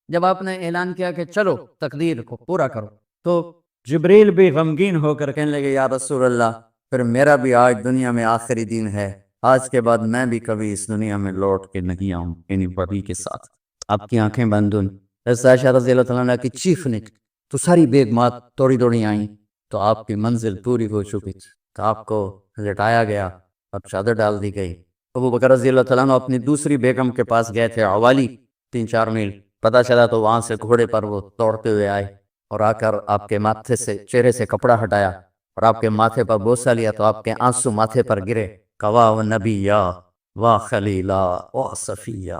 جب آپ نے اعلان کیا کہ چلو تقدیر کو پورا کرو، تو جبریل بھی غمگین ہو کر کہنے لگے یا رسول اللہ، پھر میرا بھی آج دنیا میں آخری دن ہے، آج کے بعد میں بھی کبھی اس دنیا میں لوٹ کے نہیں آؤں، یعنی وحی کے ساتھ۔ آپ کی آنکھیں بند ہوئیں، حضرت عائشہ رضی اللہ تعالیٰ عنہ کی چیخنے تو ساری بیگمات توڑی توڑی آئیں، تو آپ کی منزل پوری ہو چکی تھی، تو آپ کو لٹایا گیا اور چادر ڈال دی گئی۔ ابو بکر رضی اللہ تعالیٰ عنہ اپنی دوسری بیگم کے پاس گئے تھے، عوالی، 3-4 میل، پتہ چلا تو وہاں سے گھوڑے پر وہ دوڑتے ہوئے آئے اور آ کر آپ کے ماتھے سے، چہرے سے کپڑا ہٹایا اور آپ کے ماتھے پر بوسہ لیا، تو آپ کے آنسو ماتھے پر گرے۔ کوا و نبیا و خلیلا و صفیہ،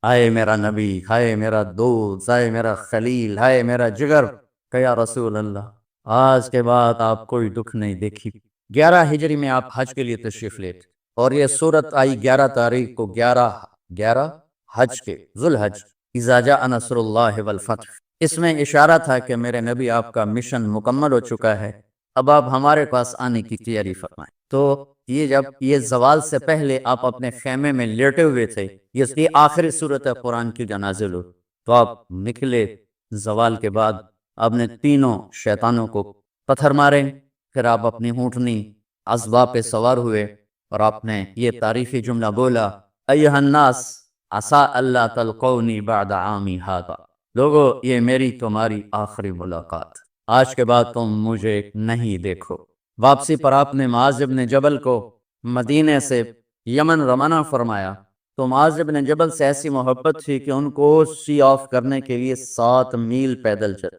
ہائے میرا نبی، ہائے میرا دوست، ہائے میرا خلیل، ہائے میرا جگر، کہ یا رسول اللہ آج کے بعد آپ کوئی دکھ نہیں دیکھی۔ 11 ہجری میں آپ حج کے لیے تشریف لے تھے، اور یہ صورت آئی 11 تاریخ کو، 11 حج کے، ذوالحج، اذا جاء نصر اللہ والفتح۔ اس میں اشارہ تھا کہ میرے نبی آپ کا مشن مکمل ہو چکا ہے، اب آپ ہمارے پاس آنے کی تیاری فرمائیں۔ تو یہ جب یہ زوال سے پہلے آپ اپنے خیمے میں لیٹے ہوئے تھے، یہ آخری صورت ہے قرآن کی جو نازل ہوئی، تو آپ نکلے زوال کے بعد، آپ نے تینوں شیطانوں کو پتھر مارے، پھر آپ اپنی اونٹنی عذبہ پہ سوار ہوئے اور آپ نے یہ تاریخی جملہ بولا، ایھا الناس عسیٰ اللہ تلقونی بعد عامی ھذا، لوگو یہ میری تمہاری آخری ملاقات، آج کے بعد تم مجھے نہیں دیکھو۔ واپسی پر آپ نے معاذ بن جبل کو مدینے سے یمن روانہ فرمایا، تو معاذ بن جبل سے ایسی محبت تھی کہ ان کو سی آف کرنے کے لیے 7 میل پیدل چل۔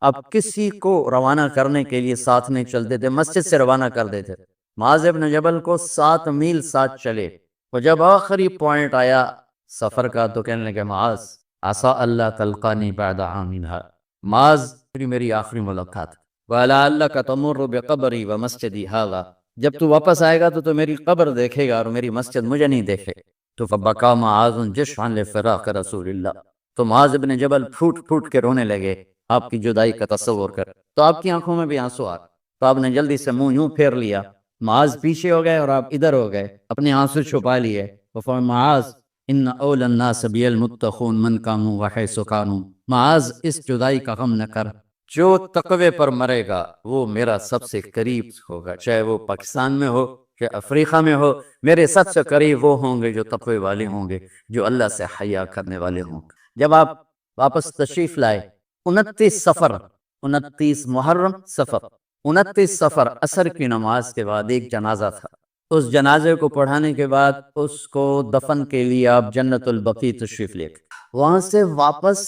اب کسی کو روانہ کرنے کے لیے ساتھ نہیں چلتے تھے، مسجد سے روانہ کر دیتے تھے۔ معاذ بن جبل کو 7 میل ساتھ چلے، اور جب آخری پوائنٹ آیا سفر کا تو کہنے لگے معاذ عسیٰ اللہ تلقانی بعد عام ھذا، معاذ میری آخری ملاقات، وَلَعَلَّكَ تَمُرُّ بِقَبْرِي وَمَسْجِدِي ھذا، جب تو واپس آئے گا تو میری قبر دیکھے گا اور میری مسجد مجھے نہیں دیکھے۔ تو فَبَكَىٰ مُعَاذٌ جِشْعًا لِفِرَاقِ رسول اللہ، تو معاذ بن جبل پھوٹ پھوٹ کے رونے لگے آپ کی جدائی کا تصور کر، تو آپ کی آنکھوں میں بھی آنسو آ گئے، تو آپ نے جلدی سے منہ یوں پھیر لیا، معاذ پیچھے ہو گئے اور آپ ادھر ہو گئے، اپنے آنسو چھپا لیے، وفرمایا معاذ ان اول الناس بی المتقون من کانوا وحیث کانوا، معاذ اس جدائی کا غم نہ کر، جو تقوی پر مرے گا وہ میرا سب سے قریب ہوگا، چاہے وہ پاکستان میں ہو چاہے افریقہ میں ہو، میرے سب سے قریب وہ ہوں گے جو تقوی والے ہوں گے، جو اللہ سے حیا کرنے والے ہوں گے۔ جب آپ واپس تشریف لائے 29 صفر، 29 محرم صفر، 29 صفر عصر کی نماز کے بعد ایک جنازہ تھا، اس جنازے کو پڑھانے کے بعد اس کو دفن کے لیے آپ جنت البقیع تشریف لے گئے، وہاں سے واپس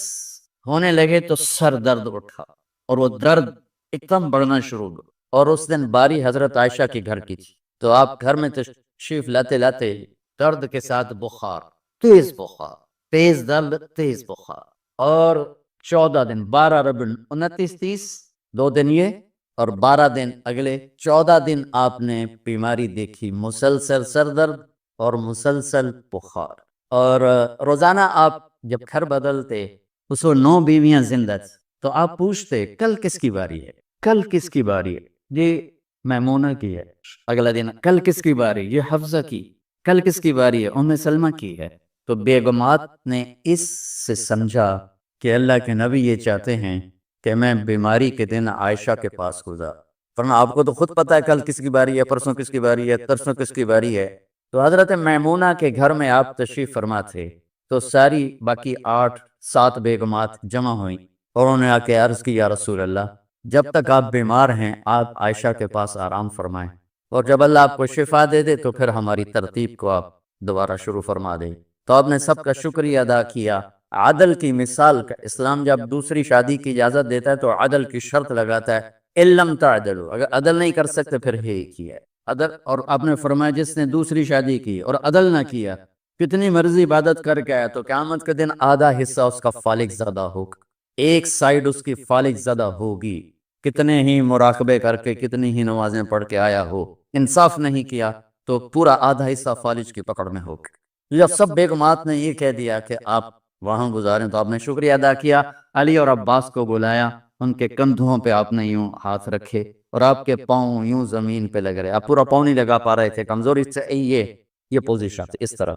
ہونے لگے تو سر درد اٹھا، اور وہ درد ایک دم بڑھنا شروع ہوا، اور اس دن باری حضرت عائشہ کے گھر کی تھی، تو آپ گھر میں تشریف لاتے لاتے درد کے ساتھ بخار، تیز بخار، تیز درد، تیز بخار، اور 14 دن، 12 ربیع 29 30 2 دن یہ، اور 12 دن اگلے 14 دن آپ نے بیماری دیکھی، مسلسل سر درد اور مسلسل بخار، اور روزانہ آپ جب گھر بدلتے اس کو 9 بیویاں زندہ تھیں، تو آپ پوچھتے کل کس کی باری ہے، کل کس کی باری ہے، جی میمونہ کی ہے، اگلا دن کل کس کی باری، یہ حفصہ کی، کل کس کی باری ہے، ام سلمہ کی ہے۔ تو بیگمات نے اس سے سمجھا کہ اللہ کے نبی یہ چاہتے ہیں کہ میں بیماری کے دن عائشہ کے پاس گزار، ورنہ آپ کو تو خود پتا ہے کل کس کی باری ہے، پرسوں کس کی باری ہے، ترسوں کس کی باری ہے۔ تو حضرت میمونہ کے گھر میں آپ تشریف فرما تھے، تو ساری باقی 8-7 بیگمات جمع ہوئیں، اور انہوں نے آ کے عرض کی یا رسول اللہ جب تک آپ بیمار ہیں آپ عائشہ کے پاس آرام فرمائیں، اور جب اللہ آپ کو شفا دے دے تو پھر ہماری ترتیب کو آپ دوبارہ شروع فرما دیں۔ تو آپ نے سب کا شکریہ ادا کیا، عدل کی مثال کا اسلام جب دوسری شادی کی اجازت دیتا ہے تو عدل کی شرط لگاتا ہے، علم تعدلوا، اگر عدل نہیں کر سکتے پھر ایک ہی ہے عدل، اور آپ نے فرمایا جس نے دوسری شادی کی اور عدل نہ کیا، کتنی مرضی عبادت کر کے آیا تو قیامت کے دن آدھا حصہ اس کا فالق زدہ ہوگا، ایک سائیڈ اس کی فالق زدہ ہوگی، کتنے ہی مراقبے کر کے کتنی ہی نمازیں پڑھ کے آیا ہو، انصاف نہیں کیا تو پورا آدھا حصہ فالج کی پکڑ میں ہوگا۔ جب سب بیگمات نے یہ کہہ دیا کہ آپ وہاں گزاریں تو آپ نے شکریہ ادا کیا، علی اور عباس کو بلایا، ان کے کندھوں پہ آپ نے یوں ہاتھ رکھے اور آپ کے پاؤں یوں زمین پہ لگ رہے، آپ پورا پاؤں نہیں لگا پا رہے تھے، کمزوری سے یہ پوزیشن اس طرح،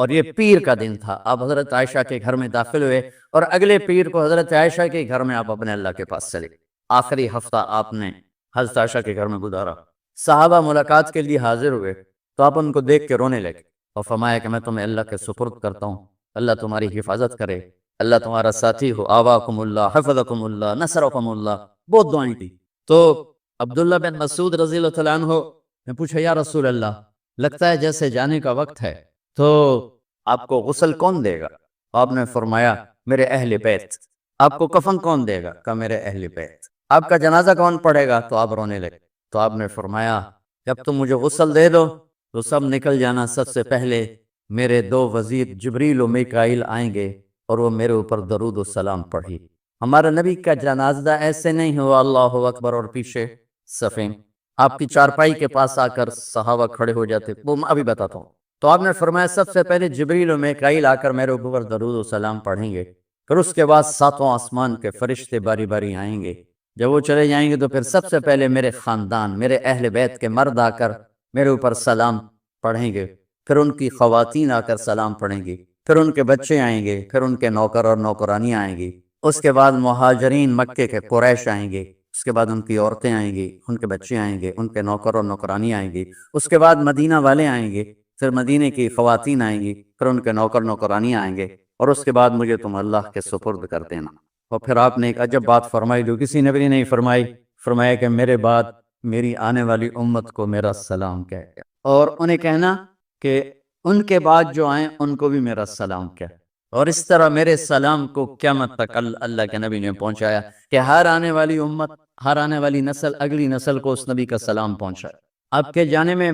اور یہ پیر کا دن تھا، آپ حضرت عائشہ کے گھر میں داخل ہوئے اور اگلے پیر کو حضرت عائشہ کے گھر میں آپ اپنے اللہ کے پاس چلے۔ آخری ہفتہ آپ نے حضرت عائشہ کے گھر میں گزارا۔ صحابہ ملاقات کے لیے حاضر ہوئے تو آپ ان کو دیکھ کے رونے لگے اور فرمایا کہ میں تمہیں اللہ کے سپرد کرتا ہوں، اللہ تمہاری حفاظت کرے، اللہ تمہارا ساتھی ہو، آواکم اللہ، حفظکم اللہ، نصرکم اللہ، بہت دعائیں دی۔ تو عبداللہ بن مسعود رضی اللہ تعالیٰ عنہ نے پوچھا یا رسول اللہ، لگتا ہے جیسے جانے کا وقت ہے، تو آپ کو غسل کون دے گا؟ آپ نے فرمایا میرے اہل بیت۔ آپ کو کفن کون دے گا؟ کہ میرے اہل بیت۔ آپ کا جنازہ کون پڑھے گا؟ تو آپ رونے لگے۔ تو آپ نے فرمایا جب تم مجھے غسل دے دو تو سب نکل جانا، سب سے پہلے میرے دو وزیر جبریل و میکائیل آئیں گے اور وہ میرے اوپر درود و سلام پڑھی۔ ہمارے نبی کا جنازہ ایسے نہیں ہوا اللہ اکبر اور پیچھے صفیں، آپ کی چارپائی کے پاس آ کر صحابہ کھڑے ہو جاتے، وہ میں ابھی بتاتا ہوں۔ تو آپ نے فرمایا سب سے پہلے جبریل و میکائیل آ کر میرے اوپر درود و سلام پڑھیں گے، پھر اس کے بعد ساتوں آسمان کے فرشتے باری باری آئیں گے۔ جب وہ چلے جائیں گے تو پھر سب سے پہلے میرے خاندان، میرے اہل بیت کے مرد آ کر میرے اوپر سلام پڑھیں گے، پھر ان کی خواتین آ کر سلام پڑھیں گی، پھر ان کے بچے آئیں گے، پھر ان کے نوکر اور نوکرانی آئیں گی، اس کے بعد مہاجرین مکے کے قریش آئیں گے، اس کے بعد ان کی عورتیں آئیں گی، ان کے بچے آئیں گے، ان کے نوکر اور نوکرانی آئیں گی، اس کے بعد مدینہ والے آئیں گے، پھر مدینے کی خواتین آئیں گی، پھر ان کے نوکر نوکرانی آئیں گے، اور اس کے بعد مجھے تم اللہ کے سپرد کر دینا۔ اور پھر آپ نے ایک عجب بات فرمائی جو کسی نبی نے نہیں فرمائی، فرمایا کہ میرے بعد میری آنے والی امت کو میرا سلام کہے، اور انہیں کہنا کہ ان کے بعد جو آئیں ان کو بھی میرا سلام کہے۔ اور اس طرح میرے سلام کو قیامت تک اللہ کے نبی نے پہنچایا کہ ہر آنے والی امت، ہر آنے والی نسل، اگلی نسل کو اس نبی کا سلام پہنچائے۔ آپ کے جانے میں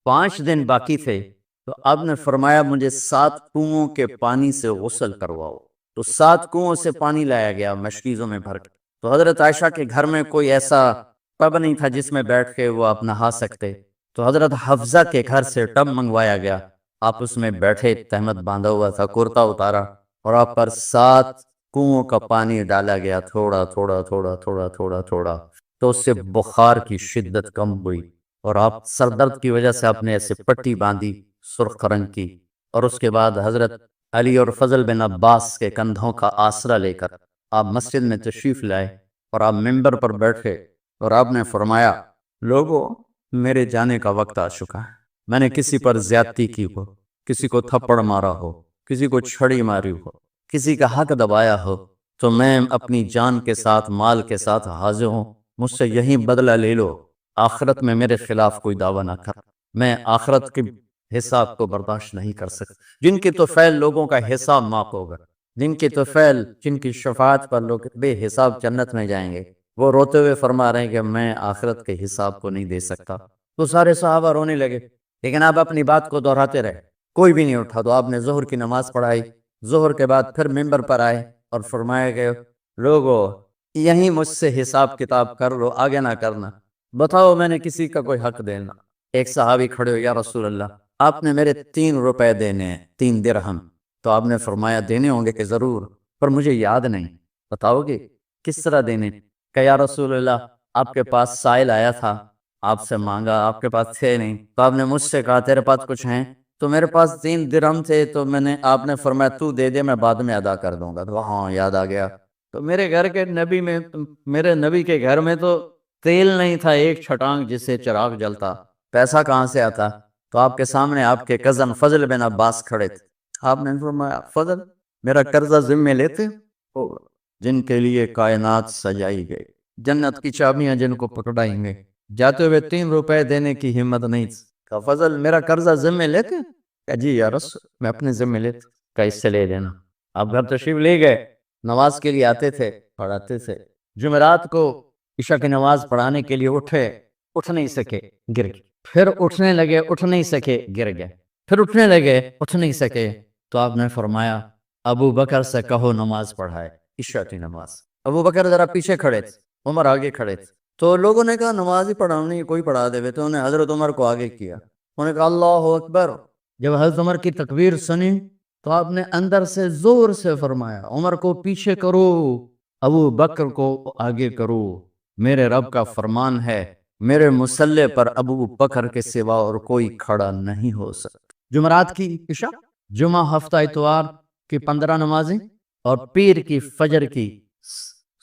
5 دن باقی تھے تو آپ نے فرمایا مجھے 7 کنوؤں کے پانی سے غسل کرواؤ۔ تو 7 کنوؤں سے پانی لایا گیا مشکیزوں میں بھر کے۔ تو حضرت عائشہ کے گھر میں کوئی ایسا ٹب نہیں تھا جس میں بیٹھ کے وہ آپ نہا سکتے، تو حضرت حفصہ کے گھر سے ٹب منگوایا گیا، آپ اس میں بیٹھے، تہمت باندھا ہوا تھا، کرتا اتارا، اور آپ پر 7 کنوؤں کا پانی ڈالا گیا، تھوڑا تھوڑا تھوڑا تھوڑا تھوڑا تھوڑا، تو اس سے بخار کی شدت کم ہوئی، اور آپ سر درد کی وجہ سے آپ نے ایسے پٹی باندھی سرخ رنگ کی، اور اس کے بعد حضرت علی اور فضل بن عباس کے کندھوں کا آسرا لے کر آپ مسجد میں تشریف لائے، اور آپ ممبر پر بیٹھے، اور آپ نے فرمایا لوگوں میرے جانے کا وقت آ چکا ہے، میں نے کسی پر زیادتی کی ہو، کسی کو تھپڑ مارا ہو، کسی کو چھڑی ماری ہو، کسی کا حق دبایا ہو، تو میں اپنی جان کے ساتھ، مال کے ساتھ حاضر ہوں، مجھ سے یہی بدلہ لے لو، آخرت میں میرے خلاف کوئی دعویٰ نہ کر، میں آخرت کے حساب کو برداشت نہیں کر سکتا۔ جن کی تو فعل لوگوں کا حساب معاف ہوگا، جن کی تو فعل، جن کی شفاعت پر لوگ بے حساب جنت میں جائیں گے، وہ روتے ہوئے فرما رہے ہیں کہ میں آخرت کے حساب کو نہیں دے سکتا۔ تو سارے صحابہ رونے لگے، لیکن آپ اپنی بات کو دہراتے رہے، کوئی بھی نہیں اٹھا۔ تو آپ نے ظہر کی نماز پڑھائی، ظہر کے بعد پھر ممبر پر آئے اور فرمایا کہ لوگوں یہیں مجھ سے حساب کتاب کر لو، آگے نہ کرنا، بتاؤ میں نے کسی کا کوئی حق دینا۔ ایک صحابی کھڑے ہو، یا رسول اللہ آپ نے میرے 3 روپے دینے ہیں، 3 درہم۔ تو آپ نے فرمایا دینے ہوں گے کہ ضرور، پر مجھے یاد نہیں، بتاؤ گے کس طرح دینے؟ کہ یا رسول اللہ آپ کے پاس سائل آیا تھا، آپ سے مانگا، آپ کے پاس تھے نہیں، تو آپ نے مجھ سے کہا تیرے پاس کچھ ہیں؟ تو میرے پاس 3 درہم تھے، تو آپ نے فرمایا تو دے دے، میں بعد میں ادا کر دوں گا۔ تو ہاں یاد آ گیا، تو میرے گھر کے نبی میں، میرے نبی کے گھر میں تو تیل نہیں تھا ایک چھٹانگ جس سے چراغ جلتا، پیسہ کہاں سے آتا؟ تو آپ کے سامنے آپ کے کزن فضل بن عباس کھڑے تھے، آپ نے فرمایا فضل میرا قرضہ ذمہ لیتے ہو؟ جن کے لیے کائنات سجائی گئی، جنت کی چابیاں جن کو پکڑائیں گے، جاتے ہوئے 3 روپے دینے کی ہمت نہیں تھی۔ کہا فضل میرا قرضہ ذمہ لیتے؟ کہا جی یا رسول میں اپنے ذمہ لیتا۔ کہا اس سے لے لینا۔ آپ گھر تشریف لے گئے، نماز کے لیے آتے تھے، پڑھاتے تھے، جمعرات کو عشاء کی نماز پڑھانے کے لیے اٹھے، اٹھ نہیں سکے، گر گئے، پھر اٹھنے لگے، اٹھ نہیں سکے، گر گئے، پھر اٹھنے لگے، اٹھ نہیں سکے، تو آپ نے فرمایا ابو بکر سے کہو نماز پڑھائے، عشاء کی نماز۔ ابو بکر ذرا پیچھے کھڑے تھے، عمر آگے کھڑے تھے، تو لوگوں نے کہا نماز ہی پڑھانی، کوئی پڑھا دے، تو انہوں نے حضرت عمر کو آگے کیا، انہوں نے کہا اللہ اکبر۔ جب حضرت عمر کی تکبیر سنی تو آپ نے اندر سے زور سے فرمایا عمر کو پیچھے کرو، ابو بکر کو آگے کرو، میرے رب کا فرمان ہے میرے مصلی پر ابو بکر کے سوا اور کوئی کھڑا نہیں ہو سکتا۔ جمعرات کی عشاء جمعہ ہفتہ اتوار کی 15 نمازیں اور پیر کی فجر کی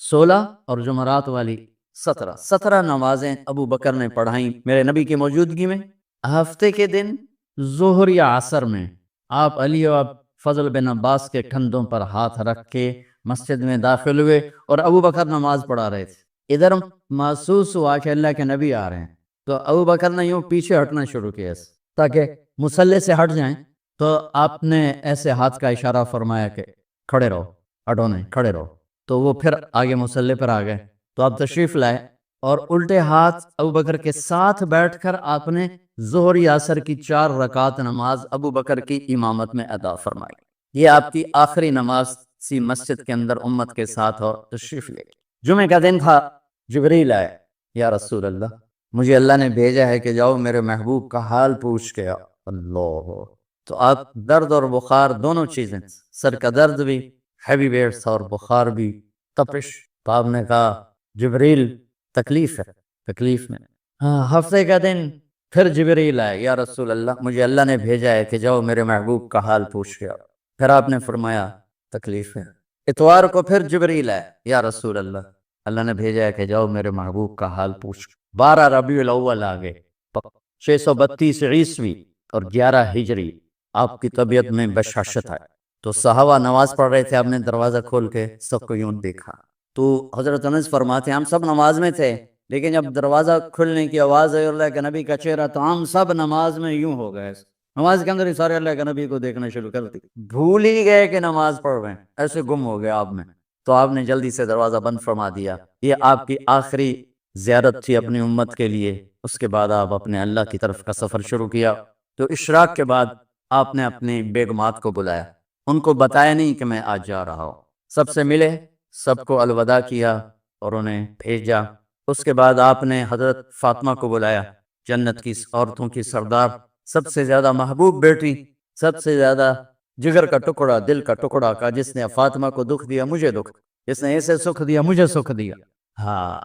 16 اور جمعرات والی 17 نمازیں ابو بکر نے پڑھائیں میرے نبی کی موجودگی میں۔ ہفتے کے دن ظہر یا عصر میں آپ علی اور فضل بن عباس کے کندھوں پر ہاتھ رکھ کے مسجد میں داخل ہوئے اور ابو بکر نماز پڑھا رہے تھے۔ ادھر محسوس ہوا کہ اللہ کے نبی آ رہے ہیں، تو ابو بکر نے یوں پیچھے ہٹنا شروع کیا تاکہ مصلی سے ہٹ جائیں، تو آپ نے ایسے ہاتھ کا اشارہ فرمایا کہ کھڑے رہو، ہٹو نہیں، کھڑے رہو۔ تو وہ پھر آگے مصلی پر آ گئے، تو آپ تشریف لائے اور الٹے ہاتھ ابو بکر کے ساتھ بیٹھ کر آپ نے ظہر یا عصر کی 4 رکعت نماز ابو بکر کی امامت میں ادا فرمائی۔ یہ آپ کی آخری نماز سی مسجد کے اندر امت کے ساتھ اور تشریف لے گئے۔ جمعہ کا دن تھا، جبریل آئے، یا رسول اللہ مجھے اللہ نے بھیجا ہے کہ جاؤ میرے محبوب کا حال پوچھ کے آؤ۔ اللہ، تو آپ درد اور بخار دونوں چیزیں، سر کا درد بھی ہیوی ویٹس اور بخار بھی، تپش، تو آپ نے کہا جبریل تکلیف ہے، تکلیف میں۔ ہفتے کا دن پھر جبریل آئے، یا رسول اللہ مجھے اللہ نے بھیجا ہے کہ جاؤ میرے محبوب کا حال پوچھ کے آؤ۔ پھر آپ نے فرمایا تکلیف ہے۔ اتوار کو پھر جبریل آئے، یا رسول اللہ اللہ نے بھیجا ہے کہ جاؤ میرے محبوب کا حال پوچھ۔ 12 ربیع الاول آگے، 632 عیسوی اور 11 ہجری، آپ کی طبیعت میں بشاشت آئے، تو صحابہ نماز پڑھ رہے تھے، آپ نے دروازہ کھول کے سب کو یوں دیکھا، تو حضرت انس فرماتے ہیں ہم سب نماز میں تھے، لیکن جب دروازہ کھلنے کی آواز آئی اللہ کے نبی کا چہرہ، تو ہم سب نماز میں یوں ہو گئے، نماز کے اندر ہی سارے اللہ کے نبی کو دیکھنا شروع کر دی، بھول ہی گئے کہ نماز پڑھ رہے ہیں، ایسے گم ہو گئے آپ میں۔ تو آپ نے جلدی سے دروازہ بند فرما دیا۔ یہ آپ کی آخری زیارت تھی اپنی امت کے لیے۔ اس کے بعد آپ اپنے اللہ کی طرف کا سفر شروع کیا۔ تو اشراق کے بعد آپ نے اپنی بیگمات کو بلایا، ان کو بتایا نہیں کہ میں آج جا رہا ہوں، سب سے ملے، سب کو الوداع کیا اور انہیں بھیجا۔ اس کے بعد آپ نے حضرت فاطمہ کو بلایا، جنت کی عورتوں کی سردار، سب سے زیادہ محبوب بیٹی، سب سے زیادہ جگر کا ٹکڑا، دل کا ٹکڑا، کا جس نے فاطمہ کو دکھ دیا مجھے دکھ، جس نے اسے سکھ دیا مجھے سکھ دیا۔ ہاں،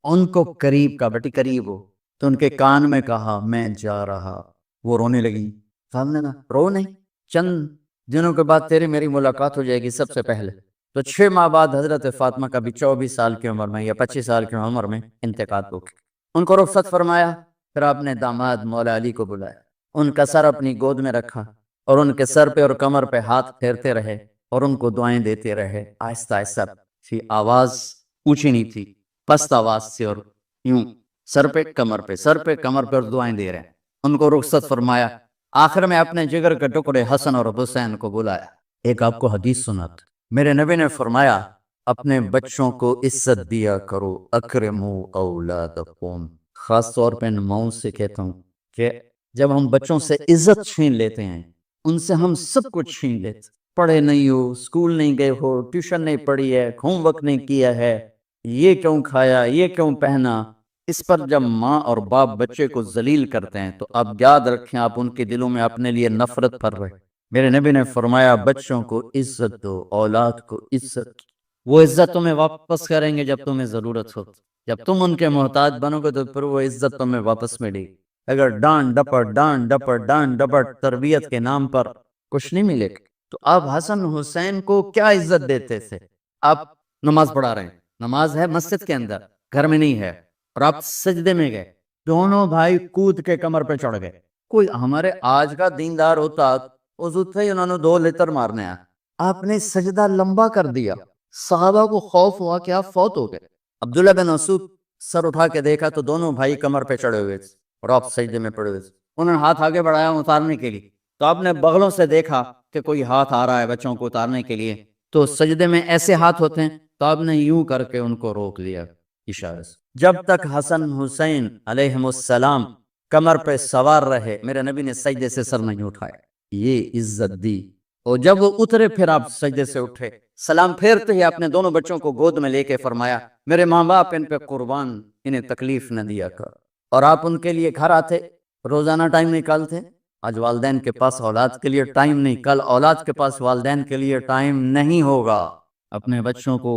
ان کو قریب کا، بیٹی قریب ہو، تو ان کے کان میں کہا میں جا رہا۔ وہ رونے لگی، سامنے نا رو نہیں، چند دنوں کے بعد تیری میری ملاقات ہو جائے گی سب سے پہلے۔ تو 6 ماہ بعد حضرت فاطمہ کا بھی 24 سال کی عمر میں یا 25 سال کی عمر میں انتقال ہو گیا۔ ان کو رخصت فرمایا، پھر آپ نے داماد مولا علی کو بلایا، ان کا سر اپنی گود میں رکھا اور ان کے سر پہ اور کمر پہ ہاتھ پھیرتے رہے اور ان کو دعائیں دیتے رہے، آہستہ آہستہ تھی، آواز اونچی نہیں تھی، پست آواز سے، اور یوں سر پہ کمر پہ، سر پہ کمر پہ، اور دعائیں دے رہے ہیں۔ ان کو رخصت فرمایا، آخر میں اپنے جگر کے ٹکڑے حسن اور حسین کو بلایا۔ ایک آپ کو حدیث سنات، میرے نبی نے فرمایا اپنے بچوں کو عزت دیا کرو، اکرمو اولادکم، خاص طور پہ ان ماؤں سے کہتا ہوں کہ جب ہم بچوں سے عزت چھین لیتے ہیں، ان سے ہم سب کچھ چھین لیتے، پڑھے نہیں ہو، اسکول نہیں گئے ہو، ٹیوشن نہیں پڑھی ہے، ہوم ورک نہیں کیا ہے، یہ کیوں کھایا، یہ کیوں پہنا، اس پر جب ماں اور باپ بچے کو ذلیل کرتے ہیں تو آپ یاد رکھیں آپ ان کے دلوں میں اپنے لیے نفرت بھر رہے۔ میرے نبی نے فرمایا بچوں کو عزت دو، اولاد کو عزت، وہ عزت تمہیں واپس کریں گے جب تمہیں ضرورت ہو، جب تم ان کے محتاج بنو گے تو پھر وہ عزت تمہیں واپس ملے گی۔ اگر ڈانٹ ڈپٹ ڈانٹ ڈپٹ ڈانٹ ڈپٹ تربیت کے نام پر کچھ نہیں ملے گا، تو آپ حسن حسین کو کیا عزت دیتے تھے؟ آپ نماز پڑھا رہے ہیں، نماز ہے مسجد کے اندر، گھر میں نہیں ہے، اور آپ سجدے میں گئے، دونوں بھائی کود کے کمر پہ چڑھ گئے۔ کوئی ہمارے آج کا دیندار ہوتا وضو تھے انہوں نے 2 لیتر مارنے ہیں، آپ نے سجدہ لمبا کر دیا، صحابہ کو خوف ہوا کہ آپ فوت ہو گئے۔ عبداللہ بن مسعود سر اٹھا کے دیکھا تو دونوں بھائی کمر پہ چڑھے ہوئے تھے اور آپ سجدے میں پڑے ہوئے تھے۔ انہوں نے ہاتھ آگے بڑھایا اتارنے کے لیے، تو آپ نے بغلوں سے دیکھا کہ کوئی ہاتھ آ رہا ہے بچوں کو اتارنے کے لیے، تو سجدے میں ایسے ہاتھ ہوتے ہیں، تو آپ نے یوں کر کے ان کو روک دیا اشارے سے۔ جب تک حسن حسین علیہم السلام کمر پہ سوار رہے میرے نبی نے سجدے سے سر نہیں اٹھایا، یہ عزت دی۔ اور جب وہ اترے پھر آپ سجدے سے اٹھے، سلام پھیرتے ہی آپ نے دونوں بچوں کو گود میں لے کے فرمایا میرے ماں باپ ان پہ قربان، انہیں تکلیف نہ دیا کر۔ اور آپ ان کے لیے گھر آتے، روزانہ ٹائم نکالتے۔ آج والدین کے پاس اولاد کے لیے ٹائم نہیں، کل اولاد کے پاس والدین کے لیے ٹائم نہیں ہوگا۔ اپنے بچوں کو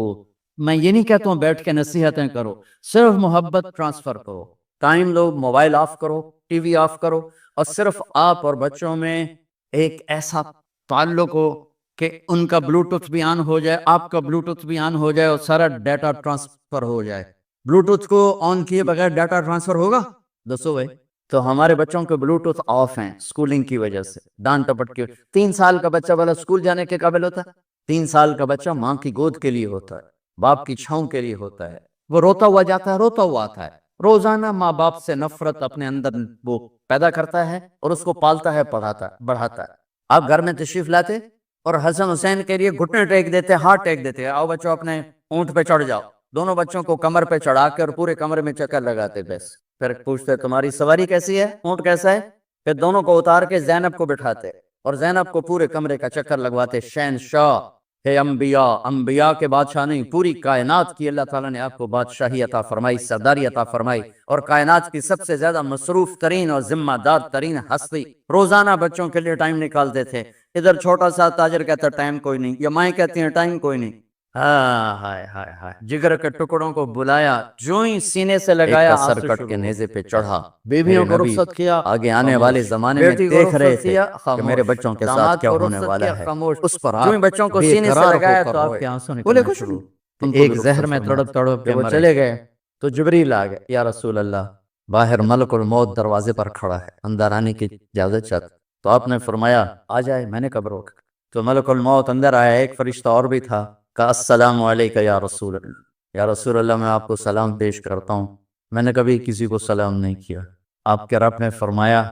میں یہ نہیں کہتا ہوں بیٹھ کے نصیحتیں کرو، صرف محبت ٹرانسفر کرو، ٹائم لو، موبائل آف کرو، ٹی وی آف کرو، اور صرف آپ اور بچوں میں ایک ایسا تعلق ہو کہ ان کا بلوٹوتھ بھی آن ہو جائے، آپ کا بلوٹوتھ بھی آن ہو جائے اور سارا ڈیٹا ٹرانسفر ہو جائے۔ بلوٹوتھ کو آن کیے بغیر ڈیٹا ٹرانسفر ہوگا؟ دسو بھائی۔ تو ہمارے بچوں کے بلوٹوتھ آف ہیں سکولنگ کی وجہ سے، ڈانٹ ٹپٹ کی۔ 3 سال کا بچہ والا سکول جانے کے قابل ہوتا ہے؟ 3 سال کا بچہ ماں کی گود کے لیے ہوتا ہے، باپ کی چھاؤں کے لیے ہوتا ہے، وہ روتا ہوا جاتا ہے، روتا ہوا آتا ہے، روزانہ ماں باپ سے نفرت اپنے اندر وہ پیدا کرتا ہے اور اس کو پالتا ہے، پڑھاتا ہے، بڑھاتا ہے۔ آپ گھر میں تشریف لاتے اور حسن حسین کے لیے گھٹنے ٹیک دیتے، ہاتھ ٹیک دیتے، آؤ بچوں اپنے اونٹ پہ چڑھ جاؤ، دونوں بچوں کو کمر پہ چڑھا کے اور پورے کمرے میں چکر لگاتے، بس پھر پوچھتے تمہاری سواری کیسی ہے، اونٹ کیسا ہے؟ پھر دونوں کو اتار کے زینب کو بٹھاتے اور زینب کو پورے کمرے کا چکر لگواتے۔ شہنشاہ ہے انبیاء، انبیاء کے بادشاہ نہیں، پوری کائنات کی اللہ تعالیٰ نے آپ کو بادشاہی عطا فرمائی، سرداری عطا فرمائی، اور کائنات کی سب سے زیادہ مصروف ترین اور ذمہ دار ترین ہستی روزانہ بچوں کے لیے ٹائم نکالتے تھے۔ ادھر چھوٹا سا تاجر کہتا ٹائم کوئی نہیں، یا مائیں کہتی ہیں ٹائم کوئی نہیں۔ ہائے ہائے ہائے، جگر کے ٹکڑوں کو بلایا، جو ہی سینے سے لگایا، سر کٹ کے نیزے پہ چڑھا، بیویوں کو رخصت کیا، آگے آنے والے زمانے میں دیکھ رہے تھے کہ میرے بچوں کے ساتھ کیا ہونے والا ہے، اس پر جو ہی بچوں کو سینے سے لگایا تو آپ کے آنسوں نکلنا شروع، ایک زہر میں تڑپ تڑپ کے وہ چلے گئے تو جبریل آ گئے، یا رسول اللہ باہر ملک الموت دروازے پر کھڑا ہے، اندر آنے کی اجازت چاہتا۔ تو آپ نے فرمایا آ جائے، میں نے کب روکا؟ تو ملک الموت اندر آیا، ایک فرشتہ اور بھی تھا، کہا السلام علیکہ یا رسول اللہ، یا رسول اللہ میں آپ کو سلام پیش کرتا ہوں، میں نے کبھی کسی کو سلام نہیں کیا۔ آپ کے رب نے فرمایا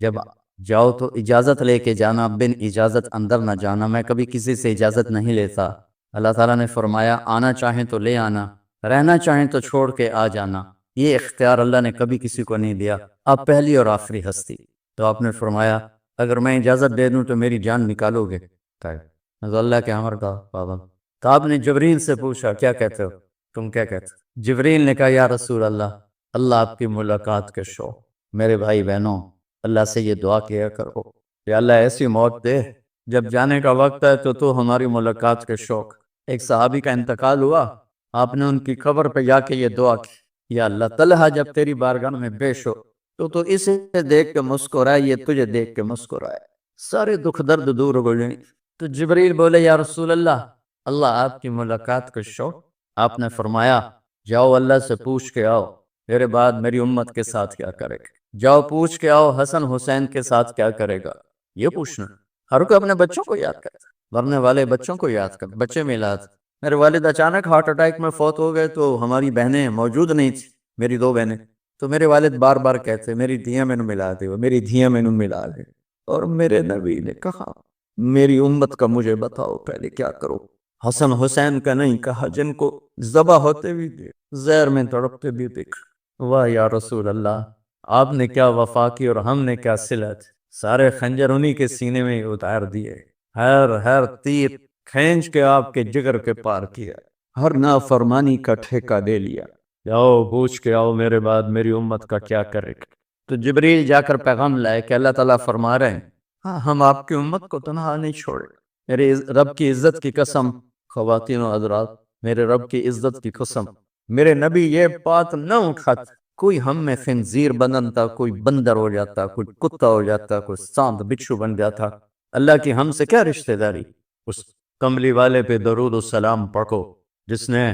جب جاؤ تو اجازت لے کے جانا، بن اجازت اندر نہ جانا، میں کبھی کسی سے اجازت نہیں لیتا۔ اللہ تعالیٰ نے فرمایا آنا چاہیں تو لے آنا، رہنا چاہیں تو چھوڑ کے آ جانا، یہ اختیار اللہ نے کبھی کسی کو نہیں دیا، آپ پہلی اور آخری ہستی۔ تو آپ نے فرمایا اگر میں اجازت دے دوں تو میری جان نکالو گے؟ تو اللہ کے امر کا پابند۔ تو آپ نے جبریل سے پوچھا کیا کہتے ہو، تم کیا کہتے ہو؟ جبریل نے کہا یا رسول اللہ، اللہ آپ کی ملاقات کے شوق، میرے بھائی بہنوں اللہ سے یہ دعا کیا کرو یا اللہ ایسی موت دے جب جانے کا وقت ہے تو ہماری ملاقات کے شوق۔ ایک صحابی کا انتقال ہوا، آپ نے ان کی قبر پہ جا کے یہ دعا کی، یا اللہ طلحہ جب تیری بارگاہ میں پیش ہو تو اسے دیکھ کے مسکرائے، یہ تجھے دیکھ کے مسکرائے، سارے دکھ درد دور ہو جائیں۔ تو جبریل بولے یا رسول اللہ، اللہ آپ کی ملاقات کا شوق۔ آپ نے فرمایا جاؤ اللہ سے پوچھ کے آؤ میرے بعد میری امت کے ساتھ کیا کرے گا، جاؤ پوچھ کے آؤ حسن حسین کے ساتھ کیا کرے گا۔ یہ پوچھنا، ہر کوئی اپنے بچوں کو یاد کرتا، مرنے والے بچوں کو یاد کر، بچے میلاد۔ میرے والد اچانک ہارٹ اٹیک میں فوت ہو گئے تو ہماری بہنیں موجود نہیں تھیں، میری 2 بہنیں، تو میرے والد بار بار کہتے میری دھیاں میں ملا دے، میری دھیاں میں ملا دے، اور میرے نبی نے کہا میری امت کا مجھے بتاؤ پہلے کیا کرو۔ حسن حسین کا نہیں کہا، جن کو ذبح ہوتے بھی دیکھ، زہر میں تڑپتے بھی دیکھ۔ واہ یا رسول اللہ، آپ نے کیا وفا کی اور ہم نے کیا صلت، سارے خنجر انہی کے سینے میں اتار دیے، ہر تیر کھینچ کے آپ کے جگر کے پار کیا، ہر نافرمانی کا ٹھیکہ دے لیا۔ جاؤ پوچھ کے آؤ میرے بعد میری امت کا کیا کرے گا۔ تو جبریل جا کر پیغام لائے کہ اللہ تعالیٰ فرما رہے ہیں ہاں ہم آپ کی امت کو تنہا نہیں چھوڑے، میرے رب کی عزت کی قسم، خواتین و حضرات میرے رب کی عزت کی قسم، میرے نبی یہ بات نہ اٹھاتے، کوئی ہم میں خنزیر بنتا، کوئی بندر ہو جاتا، کوئی کتا ہو جاتا، کوئی سانپ بچھو بن جاتا، اللہ کی ہم سے کیا رشتہ داری۔ اس کملی والے پہ درود و سلام پڑھو جس نے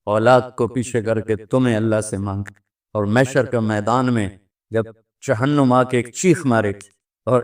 اولاد کو پیچھے کر کے تمہیں اللہ سے مانگ، اور محشر کے میدان میں جب جہنم آ کے ایک چیخ مارے اور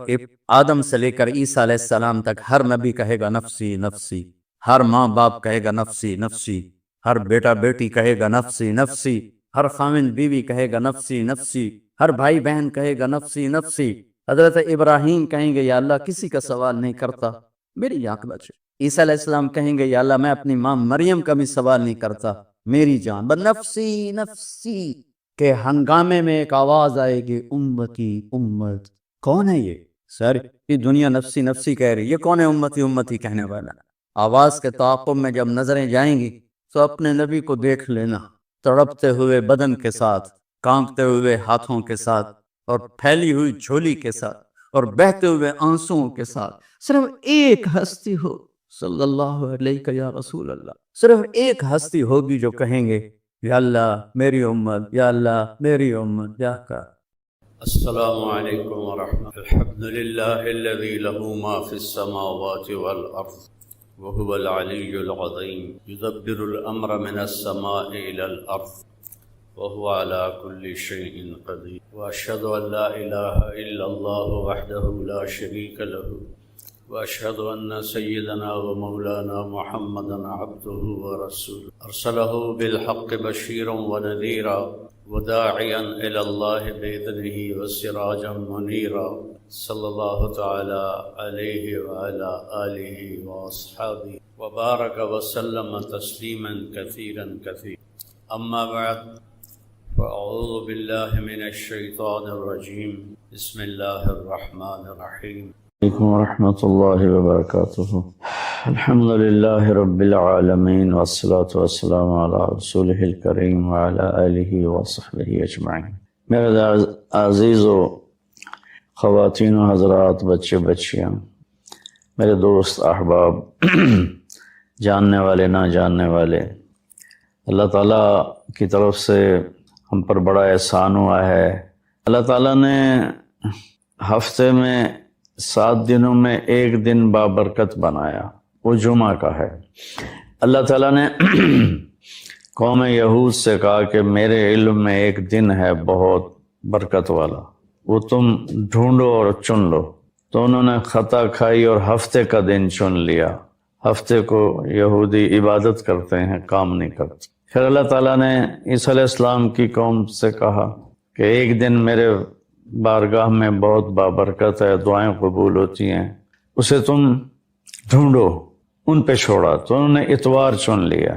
آدم سے لے کر عیسیٰ علیہ السلام تک ہر نبی کہے گا نفسی نفسی، ہر ماں باپ کہے گا نفسی نفسی، ہر بیٹا بیٹی کہے گا نفسی نفسی، ہر خاوند بیوی کہے گا نفسی نفسی، ہر بھائی بہن کہے گا نفسی نفسی۔ حضرت ابراہیم کہیں گے یا اللہ کسی کا سوال نہیں کرتا، میری آنکھ بچے۔ عیسیٰ علیہ السلام کہیں گے یا اللہ میں اپنی ماں مریم کا بھی سوال نہیں کرتا، میری جان نفسی نفسی کے ہنگامے میں ایک آواز آئے گی امتی امت۔ کون ہے یہ؟ سر یہ دنیا نفسی نفسی کہہ رہی، یہ کون ہے امتی امتی کہنے والا؟ آواز کے تعاقب میں جب نظریں جائیں گی تو اپنے نبی کو دیکھ لینا، تڑپتے ہوئے بدن کے ساتھ، کانپتے ہوئے ہاتھوں کے ساتھ، اور پھیلی ہوئی جھولی کے ساتھ، اور بہتے ہوئے آنسوؤں کے ساتھ۔ صرف ایک ہستی ہو صلی اللہ علیہ یا رسول اللہ، صرف ایک ہستی ہوگی جو کہیں گے یا اللہ میری امت، یا اللہ میری امت، یا کا السلام علیکم ورحمۃ الحمد للہ الذی لہ ما فی السماوات والارض وهو العلی العظیم یدبر الامر من السماء الى الارض وهو على كل شيء قدیر واشهد ان لا اله الا الله وحده لا شريك له واشهد ان سيدنا ومولانا محمدا عبده ورسوله ارسله بالحق بشيرا ونذيرا وداعيا إلى الله بإذنه وسراجا منيرا صلى الله تعالى عليه وعلى آله وأصحابه وبارك وسلم تسليما كثيرا كثيرا أما بعد فأعوذ بالله من الشيطان الرجيم بسم الله الرحمن الرحيم عليكم ورحمة الله وبركاته. الحمد لله رب العالمين والصلاة والسلام على رسوله الكريم وعلى آله وصحبه أجمعين. میرے عزیز و خواتین و حضرات، بچے بچیاں، میرے دوست احباب، جاننے والے نہ جاننے والے، اللہ تعالیٰ کی طرف سے ہم پر بڑا احسان ہوا ہے. اللہ تعالیٰ نے ہفتے میں 7 دنوں میں ایک دن بابرکت بنایا، وہ جمعہ کا ہے. اللہ تعالیٰ نے قوم یہود سے کہا کہ میرے علم میں ایک دن ہے بہت برکت والا، وہ تم ڈھونڈو اور چن لو. تو انہوں نے خطا کھائی اور ہفتے کا دن چن لیا. ہفتے کو یہودی عبادت کرتے ہیں، کام نہیں کرتے. پھر اللہ تعالیٰ نے عیسیٰ علیہ السلام کی قوم سے کہا کہ ایک دن میرے بارگاہ میں بہت بابرکت ہے، دعائیں قبول ہوتی ہیں، اسے تم ڈھونڈو. ان پہ چھوڑا تو انہوں نے اتوار چن لیا.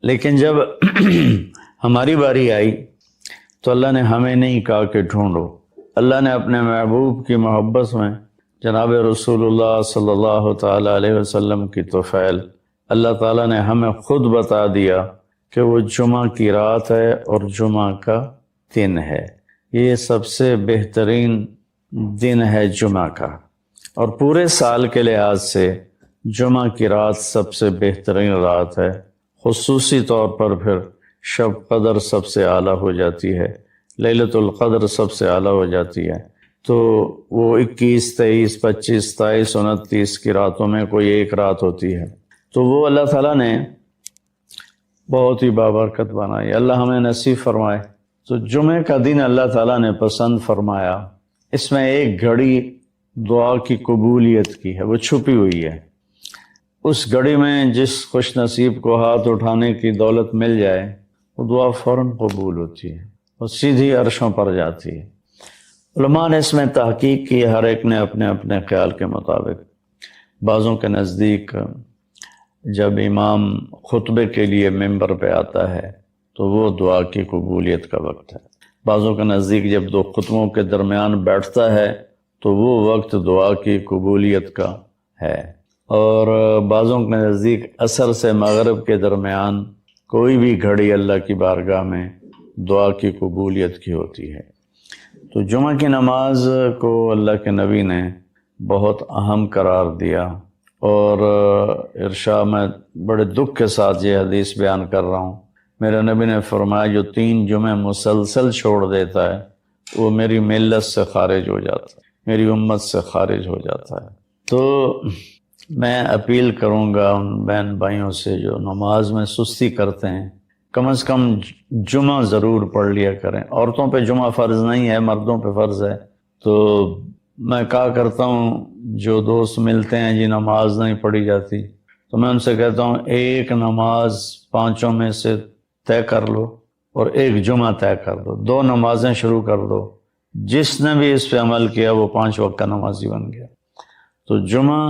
لیکن جب ہماری باری آئی تو اللہ نے ہمیں نہیں کہا کہ ڈھونڈو. اللہ نے اپنے محبوب کی محبت میں جناب رسول اللہ صلی اللہ تعالیٰ علیہ وسلم کی طفیل اللہ تعالیٰ نے ہمیں خود بتا دیا کہ وہ جمعہ کی رات ہے اور جمعہ کا دن ہے. یہ سب سے بہترین دن ہے جمعہ کا، اور پورے سال کے لحاظ سے جمعہ کی رات سب سے بہترین رات ہے. خصوصی طور پر پھر شب قدر سب سے اعلیٰ ہو جاتی ہے، لیلۃ القدر سب سے اعلیٰ ہو جاتی ہے. تو وہ 21، 23، 25، 27، 29 کی راتوں میں کوئی ایک رات ہوتی ہے. تو وہ اللہ تعالیٰ نے بہت ہی بابرکت بنائی. اللہ ہمیں نصیب فرمائے. تو جمعہ کا دن اللہ تعالیٰ نے پسند فرمایا. اس میں ایک گھڑی دعا کی قبولیت کی ہے، وہ چھپی ہوئی ہے. اس گھڑی میں جس خوش نصیب کو ہاتھ اٹھانے کی دولت مل جائے وہ دعا فوراً قبول ہوتی ہے، وہ سیدھی عرشوں پر جاتی ہے. علماء نے اس میں تحقیق کی، ہر ایک نے اپنے اپنے خیال کے مطابق. بعضوں کے نزدیک جب امام خطبے کے لیے ممبر پہ آتا ہے تو وہ دعا کی قبولیت کا وقت ہے. بعضوں کے نزدیک جب 2 خطبوں کے درمیان بیٹھتا ہے تو وہ وقت دعا کی قبولیت کا ہے. اور بعضوں کے نزدیک عصر سے مغرب کے درمیان کوئی بھی گھڑی اللہ کی بارگاہ میں دعا کی قبولیت کی ہوتی ہے. تو جمعہ کی نماز کو اللہ کے نبی نے بہت اہم قرار دیا. اور ارشاد میں بڑے دکھ کے ساتھ یہ حدیث بیان کر رہا ہوں. میرے نبی نے فرمایا جو 3 جمعے مسلسل چھوڑ دیتا ہے وہ میری ملت سے خارج ہو جاتا ہے، میری امت سے خارج ہو جاتا ہے. تو میں اپیل کروں گا ان بہن بھائیوں سے جو نماز میں سستی کرتے ہیں، کم از کم جمعہ ضرور پڑھ لیا کریں. عورتوں پہ جمعہ فرض نہیں ہے، مردوں پہ فرض ہے. تو میں کہا کرتا ہوں جو دوست ملتے ہیں جی نماز نہیں پڑھی جاتی، تو میں ان سے کہتا ہوں ایک نماز 5 میں سے طے کر لو اور ایک جمعہ طے کر دو، 2 نمازیں شروع کر دو. جس نے بھی اس پہ عمل کیا وہ 5 وقت کا نمازی بن گیا. تو جمعہ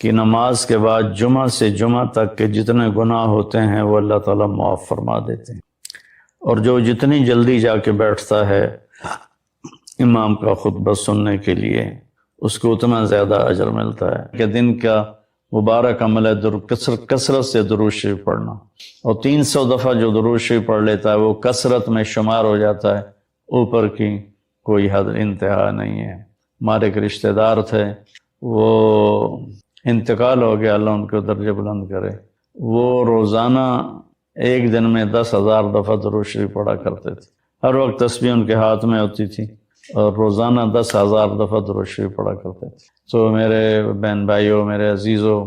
کی نماز کے بعد جمعہ سے جمعہ تک کے جتنے گناہ ہوتے ہیں وہ اللہ تعالیٰ معاف فرما دیتے ہیں. اور جو جتنی جلدی جا کے بیٹھتا ہے امام کا خطبہ سننے کے لیے اس کو اتنا زیادہ اجر ملتا ہے. کہ دن کا مبارک عمل ہے کثرت سے درود شریف پڑھنا، اور 300 دفعہ جو درود شریف پڑھ لیتا ہے وہ کثرت میں شمار ہو جاتا ہے. اوپر کی کوئی حد انتہا نہیں ہے. ہمارے ایک رشتہ دار تھے، وہ انتقال ہو گیا، اللہ ان کو درجہ بلند کرے. وہ روزانہ ایک دن میں 10,000 دفعہ درود شریف پڑھا کرتے تھے. ہر وقت تسبیح ان کے ہاتھ میں ہوتی تھی. اور روزانہ 10,000 دفعہ درود شریف پڑھا کرتے تھے۔ تو میرے بہن بھائیوں، میرے عزیزوں،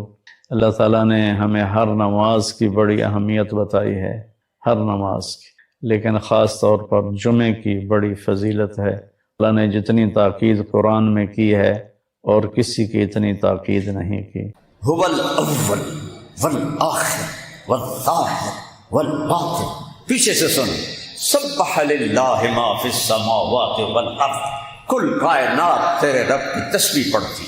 اللہ تعالیٰ نے ہمیں ہر نماز کی بڑی اہمیت بتائی ہے، ہر نماز کی، لیکن خاص طور پر جمعے کی بڑی فضیلت ہے۔ اللہ نے جتنی تاکید قرآن میں کی ہے اور کسی کی اتنی تاکید نہیں کی۔ هو الاول والآخر والظاہر والباطن، پیچھے سے سن، سبح للہ ما فی السماوات والارض، کل کائنات تیرے رب کی تسبیح پڑھتی۔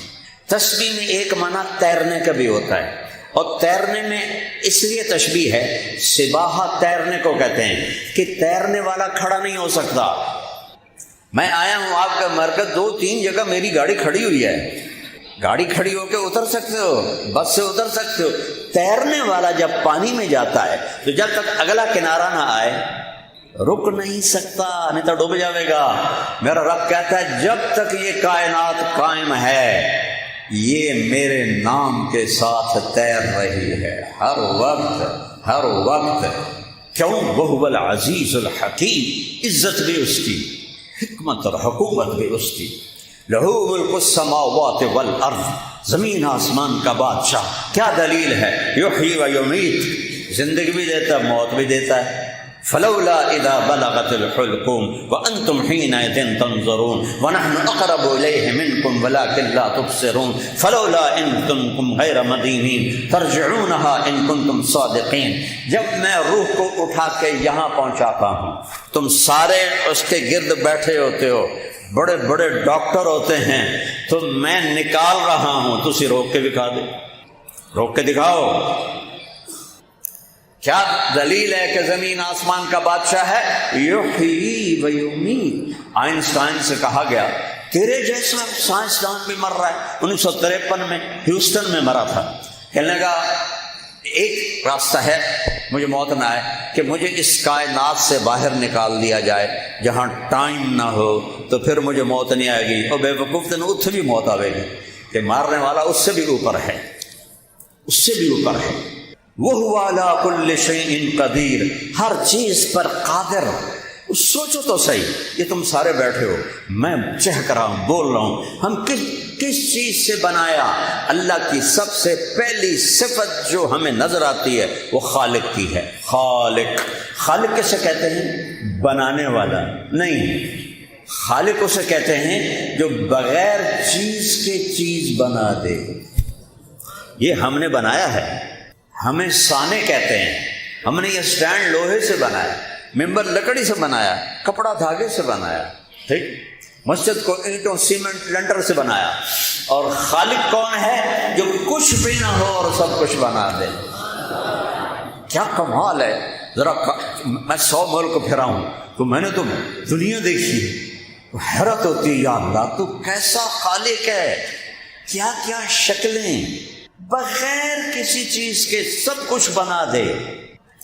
تسبیح میں ایک معنی تیرنے کا بھی ہوتا ہے، اور تیرنے میں اس لیے تشبیہ ہے، سباحہ تیرنے کو کہتے ہیں کہ تیرنے والا کھڑا نہیں ہو سکتا۔ میں آیا ہوں آپ کا مرکز، 2-3 جگہ میری گاڑی کھڑی ہوئی ہے، گاڑی کھڑی ہو کے اتر سکتے ہو، بس سے اتر سکتے ہو۔ تیرنے والا جب پانی میں جاتا ہے تو جب تک اگلا کنارہ نہ آئے رک نہیں سکتا، نہیں تو ڈوب جاوے گا۔ میرا رب کہتا ہے جب تک یہ کائنات قائم ہے یہ میرے نام کے ساتھ تیر رہی ہے، ہر وقت ہر وقت۔ کیوں؟ وہو العزیز الحکیم، عزت بھی اس کی، حکمت اور حکومت بھی اس کی۔ لہو ملک السماوات والارض، زمین آسمان کا بادشاہ۔ کیا دلیل ہے؟ یحیی و یمیت، زندگی بھی دیتا ہے موت بھی دیتا ہے۔ فلولا اذا بلغت الحلقوم وانتم حينئذ تنظرون ونحن اقرب اليه منكم ولكن لا تبصرون فلولا ان كنتم غير مدينين ترجعونها ان كنتم صادقين۔ جب میں روح کو اٹھا کے یہاں پہنچاتا ہوں تم سارے اس کے گرد بیٹھے ہوتے ہو، بڑے بڑے ڈاکٹر ہوتے ہیں، تو میں نکال رہا ہوں، تسی روک کے دکھا دے، روک کے دکھاؤ۔ کیا دلیل ہے کہ زمین آسمان کا بادشاہ ہے؟ یحیی و یمیت۔ آئنسٹائن سے کہا گیا تیرے جیسا سائنسدان بھی مر رہا ہے، 1953 میں ہیوسٹن میں مرا تھا۔ کہنے لگا ایک راستہ ہے مجھے موت نہ آئے کہ مجھے اس کائنات سے باہر نکال دیا جائے جہاں ٹائم نہ ہو، تو پھر مجھے موت نہیں آئے گی۔ اور بے وقوف دن اتھ بھی موت آئے گی کہ مارنے والا اس سے بھی اوپر ہے، اس سے بھی اوپر ہے۔ وَهُوَ عَلَىٰ كُلِّ شَيْءٍ قَدِيرٌ، ہر چیز پر قادر۔ سوچو تو صحیح، یہ تم سارے بیٹھے ہو، میں چہک رہا ہوں، بول رہا ہوں، ہم کس چیز سے بنایا؟ اللہ کی سب سے پہلی صفت جو ہمیں نظر آتی ہے وہ خالق کی ہے۔ خالق، خالق کسے کہتے ہیں؟ بنانے والا نہیں، خالق اسے کہتے ہیں جو بغیر چیز کے چیز بنا دے۔ یہ ہم نے بنایا ہے، ہمیں سانے کہتے ہیں۔ ہم نے یہ سٹینڈ لوہے سے بنایا، ممبر لکڑی سے بنایا، کپڑا دھاگے سے بنایا، ٹھیک، مسجد کو اینٹوں سیمنٹ لنٹر سے بنایا۔ اور خالق کون ہے؟ جو کچھ بھی نہ ہو اور سب کچھ بنا دے۔ کیا کمال ہے! ذرا میں 100 ملک پھرا ہوں تو میں نے تو دنیا دیکھی، حیرت ہوتی ہے، یا اللہ تو کیسا خالق ہے، کیا کیا شکلیں، بغیر کسی چیز کے سب کچھ بنا دے۔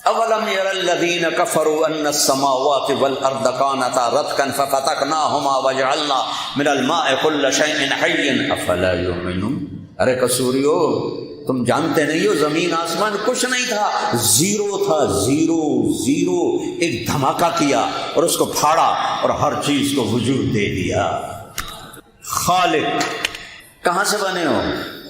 اولم یر الذین کفروا ان السماوات والارض کانتا رتقا ففتقناهما وجعلنا من الماء كل شیء حی افلا یؤمنون۔ ارے قصوریو، تم جانتے نہیں ہو زمین آسمان کچھ نہیں تھا، زیرو تھا، زیرو زیرو، ایک دھماکہ کیا اور اس کو پھاڑا اور ہر چیز کو وجود دے دیا۔ خالق کہاں سے بنے ہو؟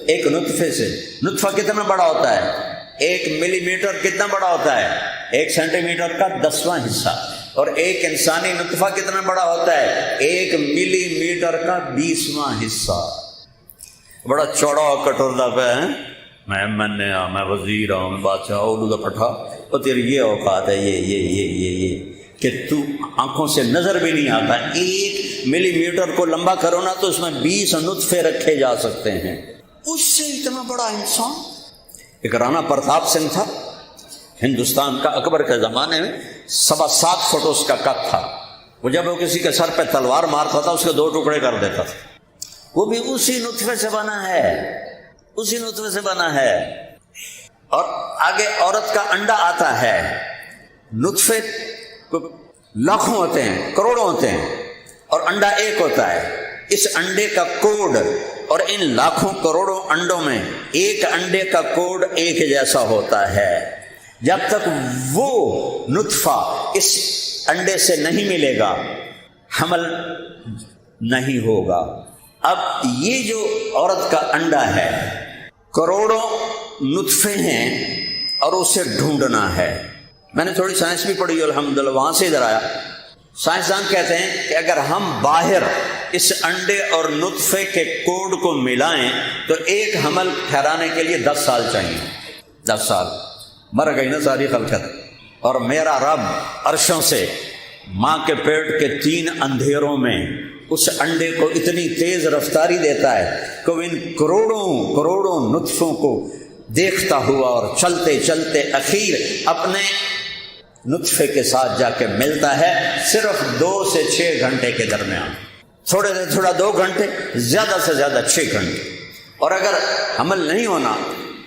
ایک نطفے سے۔ نطفہ کتنا بڑا ہوتا ہے؟ 1 ملی میٹر کتنا بڑا ہوتا ہے؟ 1 سینٹی میٹر کا 10واں حصہ۔ اور ایک انسانی نطفہ کتنا بڑا ہوتا ہے؟ 1 ملی میٹر کا 20واں حصہ۔ بڑا چوڑا کٹورا پہ ہے، میں MNA ہوں، میں وزیر ہوں، میں بادشاہ اولو دا پٹھا، اور تیری یہ اوقات ہے، یہ کہ تو آنکھوں سے نظر بھی نہیں آتا۔ 1 ملی میٹر کو لمبا کرو نا تو اس میں 20 نطفے رکھے جا سکتے ہیں۔ اس سے اتنا بڑا انسان۔ ایک رانا پرتاپ سنگھ تھا، ہندوستان کا، اکبر کے زمانے میں 7.25 فٹ اس کا قد تھا۔ وہ جب وہ کسی کے سر پہ تلوار مارتا تھا اس کے 2 ٹکڑے کر دیتا تھا۔ وہ بھی اسی نطفے سے بنا ہے، اسی نطفے سے بنا ہے۔ اور آگے عورت کا انڈا آتا ہے، نطفے لاکھوں ہوتے ہیں، کروڑوں ہوتے ہیں، اور انڈا ایک ہوتا ہے۔ اس انڈے کا کوڈ، اور ان لاکھوں کروڑوں انڈوں میں ایک انڈے کا کوڈ ایک جیسا ہوتا ہے۔ جب تک وہ نطفہ اس انڈے سے نہیں ملے گا، حمل نہیں ہوگا۔ اب یہ جو عورت کا انڈا ہے، کروڑوں نطفے ہیں اور اسے ڈھونڈنا ہے۔ میں نے تھوڑی سائنس بھی پڑھی الحمدللہ، وہاں سے ادھر آیا۔ سائنسدان کہتے ہیں کہ اگر ہم باہر اس انڈے اور نطفے کے کوڈ کو ملائیں تو ایک حمل ٹھہرانے کے لیے 10 سال چاہیے۔ 10 سال مر گئی نا ساری خلقت۔ اور میرا رب عرشوں سے ماں کے پیٹ کے 3 اندھیروں میں اس انڈے کو اتنی تیز رفتاری دیتا ہے کہ وہ ان کروڑوں نطفوں کو دیکھتا ہوا اور چلتے چلتے اخیر اپنے نطفے کے ساتھ جا کے ملتا ہے، صرف 2 سے 6 گھنٹے کے درمیان۔ تھوڑے سے تھوڑا 2 گھنٹے، زیادہ سے زیادہ 6 گھنٹے۔ اور اگر حمل نہیں ہونا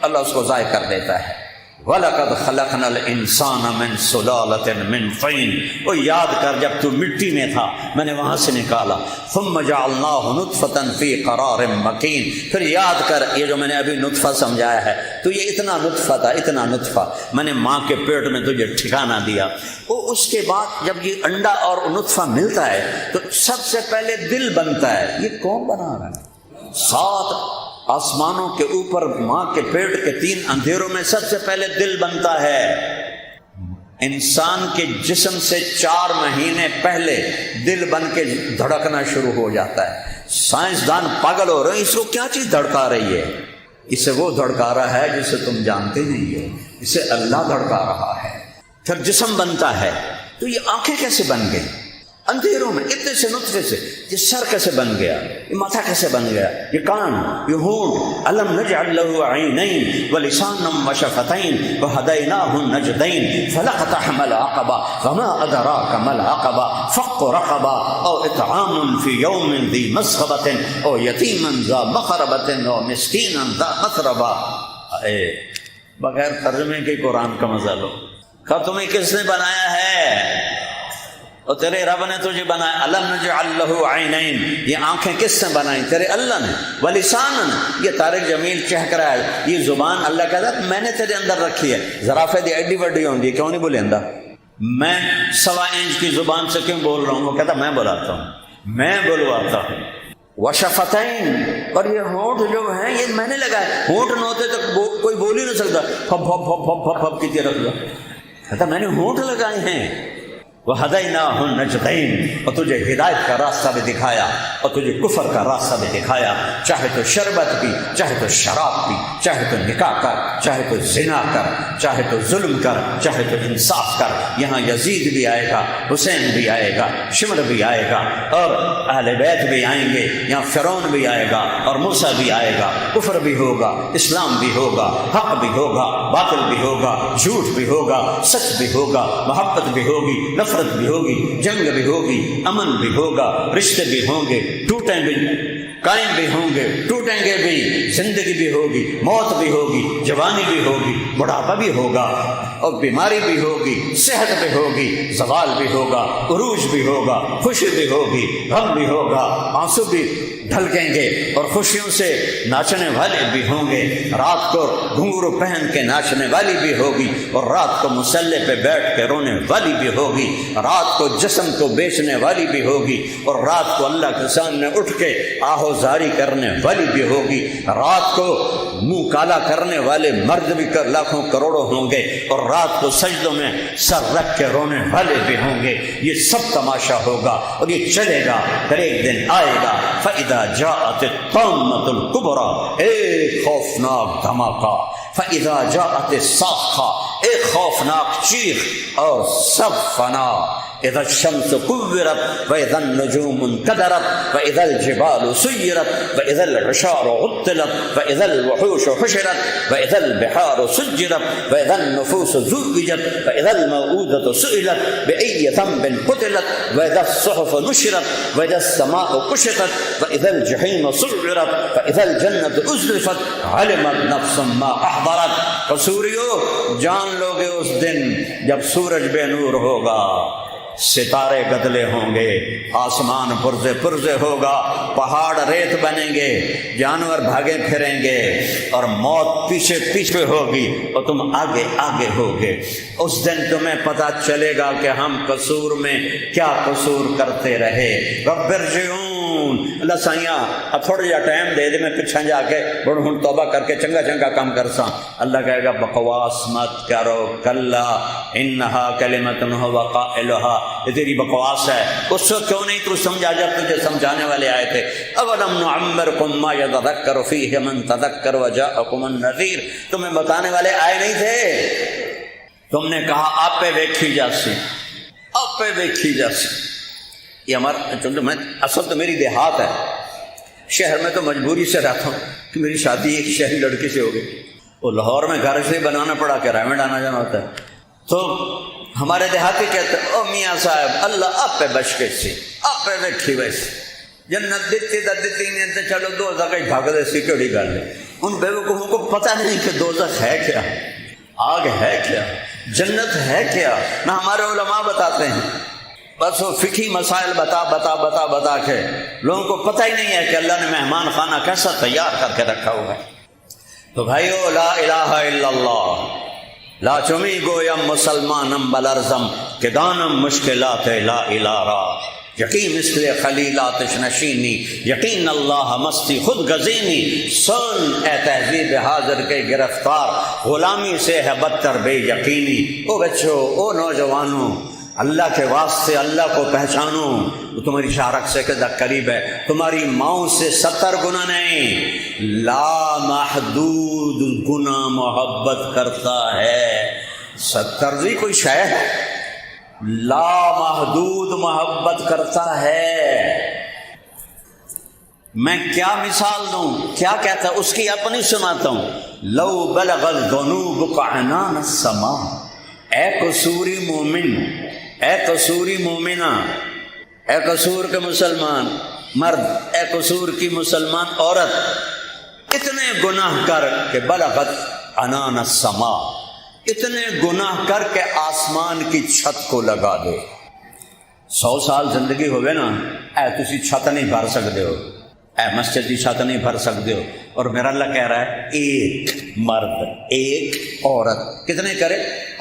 اللہ اس کو ضائع کر دیتا ہے۔ وَلَقَدْ خَلَقْنَا الْإِنسَانَ مِنْ سُلَالَةٍ مِنْ طِينٍ، وہ یاد کر جب تو مٹی میں تھا میں نے وہاں سے نکالا۔ ثُمَّ جَعَلْنَاهُ نُطْفَةً فِي قَرَارٍ مَكِينٍ، پھر یاد کر یہ جو میں نے ابھی نطفہ سمجھایا ہے تو یہ اتنا نطفہ تھا، اتنا نطفہ میں نے ماں کے پیٹ میں تجھے ٹھکانہ دیا۔ وہ اس کے بعد جب یہ انڈا اور نطفہ ملتا ہے تو سب سے پہلے دل بنتا ہے۔ یہ کون بنا رہا ہے؟ 7 آسمانوں کے اوپر ماں کے پیٹ کے 3 اندھیروں میں سب سے پہلے دل بنتا ہے۔ انسان کے جسم سے 4 مہینے پہلے دل بن کے دھڑکنا شروع ہو جاتا ہے۔ سائنسدان پاگل ہو رہے ہیں، اس کو کیا چیز دھڑکا رہی ہے؟ اسے وہ دھڑکا رہا ہے جسے تم جانتے نہیں ہو، اسے اللہ دھڑکا رہا ہے۔ پھر جسم بنتا ہے تو یہ آنکھیں کیسے بن گئی؟ اندھیروں میں اتنے سے نطفے سے۔ یہ سر کیسے بن گیا؟ یہ ماتھا کیسے بن گیا؟ یہ کان، یہ ہونٹ۔ الم نجعل له عینین ولسانا وشفتین وہدیناہ النجدین فلاقتحم العقبہ وما ادراک ما العقبہ فق رقبہ او اطعام فی یوم ذی مسغبۃ او یتیما ذا مقربۃ او مسکینا ذا متربہ۔ بغیر ترجمے کے قرآن کا مزہ لو۔ کہ تمہیں کس نے بنایا ہے؟ اور تیرے رب نے تجھے بنایا۔ الم نجعل له عینین، یہ آنکھیں کس نے بنائی؟ تیرے اللہ نے۔ ولسانا، یہ طارق جمیل چہک رہا ہے، یہ زبان اللہ کہتا ہے میں نے تیرے اندر رکھی ہے۔ زرافے دی ایڈی وڈی ہوندی، کیوں نہیں بولیندا؟ میں 1.25 انچ کی زبان سے کیوں بول رہا ہوں؟ وہ کہتا میں بلاتا ہوں، میں بلواتا ہوں۔ وشفتین، اور یہ ہونٹ جو ہیں یہ میں نے لگائے۔ ہونٹ نہ ہوتے تو کوئی بول ہی نہیں سکتا، پھپ پھپ پھپ پھپ پھپ پھپ کی طرح رکھ دو۔ کہتا میں نے ہونٹ لگائے ہیں۔ وَهَدَيْنَاهُ النَّجْدَيْنِ، اور تجھے ہدایت کا راستہ بھی دکھایا اور تجھے کفر کا راستہ بھی دکھایا۔ چاہے تو شربت پی، چاہے تو شراب پی، چاہے تو نکاح کر، چاہے تو زنا کر، چاہے تو ظلم کر، چاہے تو انصاف کر۔ یہاں یزید بھی آئے گا، حسین بھی آئے گا، شمر بھی آئے گا اور اہل بیت بھی آئیں گے۔ یہاں فرعون بھی آئے گا اور موسیٰ بھی آئے گا۔ کفر بھی ہوگا، اسلام بھی ہوگا، حق بھی ہوگا، باطل بھی ہوگا، جھوٹ بھی ہوگا، سچ بھی ہوگا، محبت بھی ہوگی، نفرت بھی ہوگی، جنگ بھی ہوگی، امن بھی ہوگا، رشتے بھی ہوں گے، ٹوٹیں بھی، قائم بھی ہوں گے، ٹوٹیں گے بھی، زندگی بھی ہوگی، موت بھی ہوگی، جوانی بھی ہوگی، بڑھاپا بھی ہوگا اور بیماری بھی ہوگی، صحت بھی ہوگی، زوال بھی ہوگا، عروج بھی ہوگا، خوشی بھی ہوگی، غم بھی ہوگا، آنسو بھی ڈھلکیں گے اور خوشیوں سے ناچنے والے بھی ہوں گے۔ رات کو گھنگرو پہن کے ناچنے والی بھی ہوگی اور رات کو مسلح پہ بیٹھ کے رونے والی بھی ہوگی۔ رات کو جسم کو بیچنے والی بھی ہوگی اور رات کو اللہ کے سامنے اٹھ کے آہو زاری کرنے والی بھی ہوگی۔ رات کو منہ کالا کرنے والے مرد بھی لاکھوں کروڑوں ہوں گے اور رات کو سجدوں میں سر رکھ کے رونے والے بھی ہوں گے۔ یہ سب تماشا ہوگا اور یہ چلے گا، پھر ایک دن آئے گا۔ فَإِذَا جاءت الطامة الكبرى، ایک خوفناک دھماکہ۔ فَإِذَا جاءت الصاخة، ایک خوفناک چیخ اور سب فنا۔ اذا الشمس كورت واذا النجوم انكدرت واذا الجبال سيرت واذا العشار عطلت واذا الوحوش حشرت واذا البحار سجرت واذا النفوس زوجت واذا الموءودة سئلت بأي ذنب قتلت واذا الصحف نشرت واذا السماء كشطت واذا الجحيم سعرت واذا الجنة أزلفت علمت نفس ما أحضرت۔ قصوریو جان لوگے اس دن جب سورج بے نور ہوگا، ستارے گدلے ہوں گے، آسمان پرزے پرزے ہوگا، پہاڑ ریت بنیں گے، جانور بھاگے پھریں گے اور موت پیچھے پیچھے ہوگی اور تم آگے آگے ہوگے۔ اس دن تمہیں پتہ چلے گا کہ ہم قصور میں کیا قصور کرتے رہے۔ رب ارجعون اللہ سائیاں اب تھوڑا جہا ٹائم دے دے میں پیچھے جا کے بڑھ ہوں توبہ کر کے چنگا چنگا کام کر ساں. اللہ کہے گا بکواس مت کرو, کلا انہا کلمۃ هو قائلها, یہ تیری بکواس ہے. اس وقت کیوں نہیں تو سمجھا جب تجھے سمجھانے والے آئے تھے. اولم نعمرکم ما یتذکر فیہ من تذکر وجاءکم النذیر, تمہیں بتانے والے آئے نہیں تھے؟ تم نے کہا آپ پہ ویکھی جاسی, آپ پہ ویکھی جاسی. یہ ہمارا چونکہ میں اصل تو میری دیہات ہے, شہر میں تو مجبوری سے رہتا ہوں کہ میری شادی ایک شہری لڑکی سے ہو گئی. وہ لاہور میں گھر سے بنانا پڑا کہ رائے میں آنا جانا ہوتا ہے. تو ہمارے دیہاتی کہتے ہیں او میاں صاحب اللہ آپ پہ بچ کے سی, آپ پہ ویکھی ویسی جنت دیتی دا دیتی نہیں تو چلو دوزخ ہی بھاگ دے سی کیڑی گل ہے. ان بیوقوفوں کو پتہ نہیں کہ دوزخ ہے کیا, آگ ہے کیا, جنت ہے کیا. نہ ہمارے علماء بتاتے ہیں, بس وہ فقہی مسائل بتا کے لوگوں کو پتہ ہی نہیں ہے کہ اللہ نے مہمان خانہ کیسا تیار کر کے رکھا ہوا ہے. تو بھائیو لا الہ الا اللہ, لا چمی گویم مسلمانم بلرزم کہ دانم مشکلات لا الہ را, یقین مثل خلیلات نشینی, یقین اللہ مستی خود گزینی. سن اے تہذیب حاضر کے گرفتار, غلامی سے ہے بدتر بے یقینی. او بچوں, او نوجوانوں, اللہ کے واسطے اللہ کو پہچانو. وہ تمہاری شارک سے قدر قریب ہے, تمہاری ماؤں سے 70 گنا نہیں, لا محدود گنا محبت کرتا ہے. 70 بھی کوئی شے ہے, لا محدود محبت کرتا ہے. میں کیا مثال دوں, کیا کہتا ہے اس کی اپنی سناتا ہوں. لو بلغ الذنوب عنان السماء, اے قصوری مومن, اے قصوری مومنہ, اے قصور کے مسلمان مرد, اے قصور کی مسلمان عورت, اتنے گناہ کر کہ بلغت عنان السماء, اتنے گناہ کر کے آسمان کی چھت کو لگا دے. 100 سال زندگی ہوئے نا, اے تسی چھت نہیں بھر سکتے ہو, اے مسجد کی چھت نہیں بھر سکتے ہو. اور میرا اللہ کہہ رہا ہے ایک مرد ایک عورت کتنے کرے,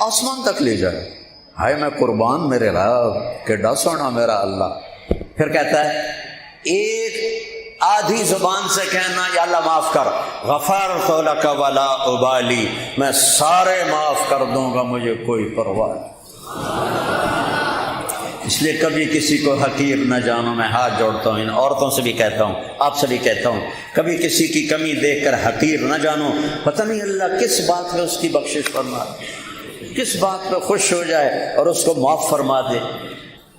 آسمان تک لے جائے. ہائے میں قربان میرے رب, کیڈا سونا میرا اللہ. پھر کہتا ہے ایک آدھی زبان سے کہنا یا اللہ معاف کر, غفرت لک ولا ابالی, میں سارے معاف کر دوں گا مجھے کوئی پرواہ نہیں. اس لیے کبھی کسی کو حقیر نہ جانو. میں ہاتھ جوڑتا ہوں, ان عورتوں سے بھی کہتا ہوں, آپ سے بھی کہتا ہوں, کبھی کسی کی کمی دیکھ کر حقیر نہ جانو. پتہ نہیں اللہ کس بات پہ اس کی بخشش فرما دے, کس بات پہ خوش ہو جائے اور اس کو معاف فرما دے.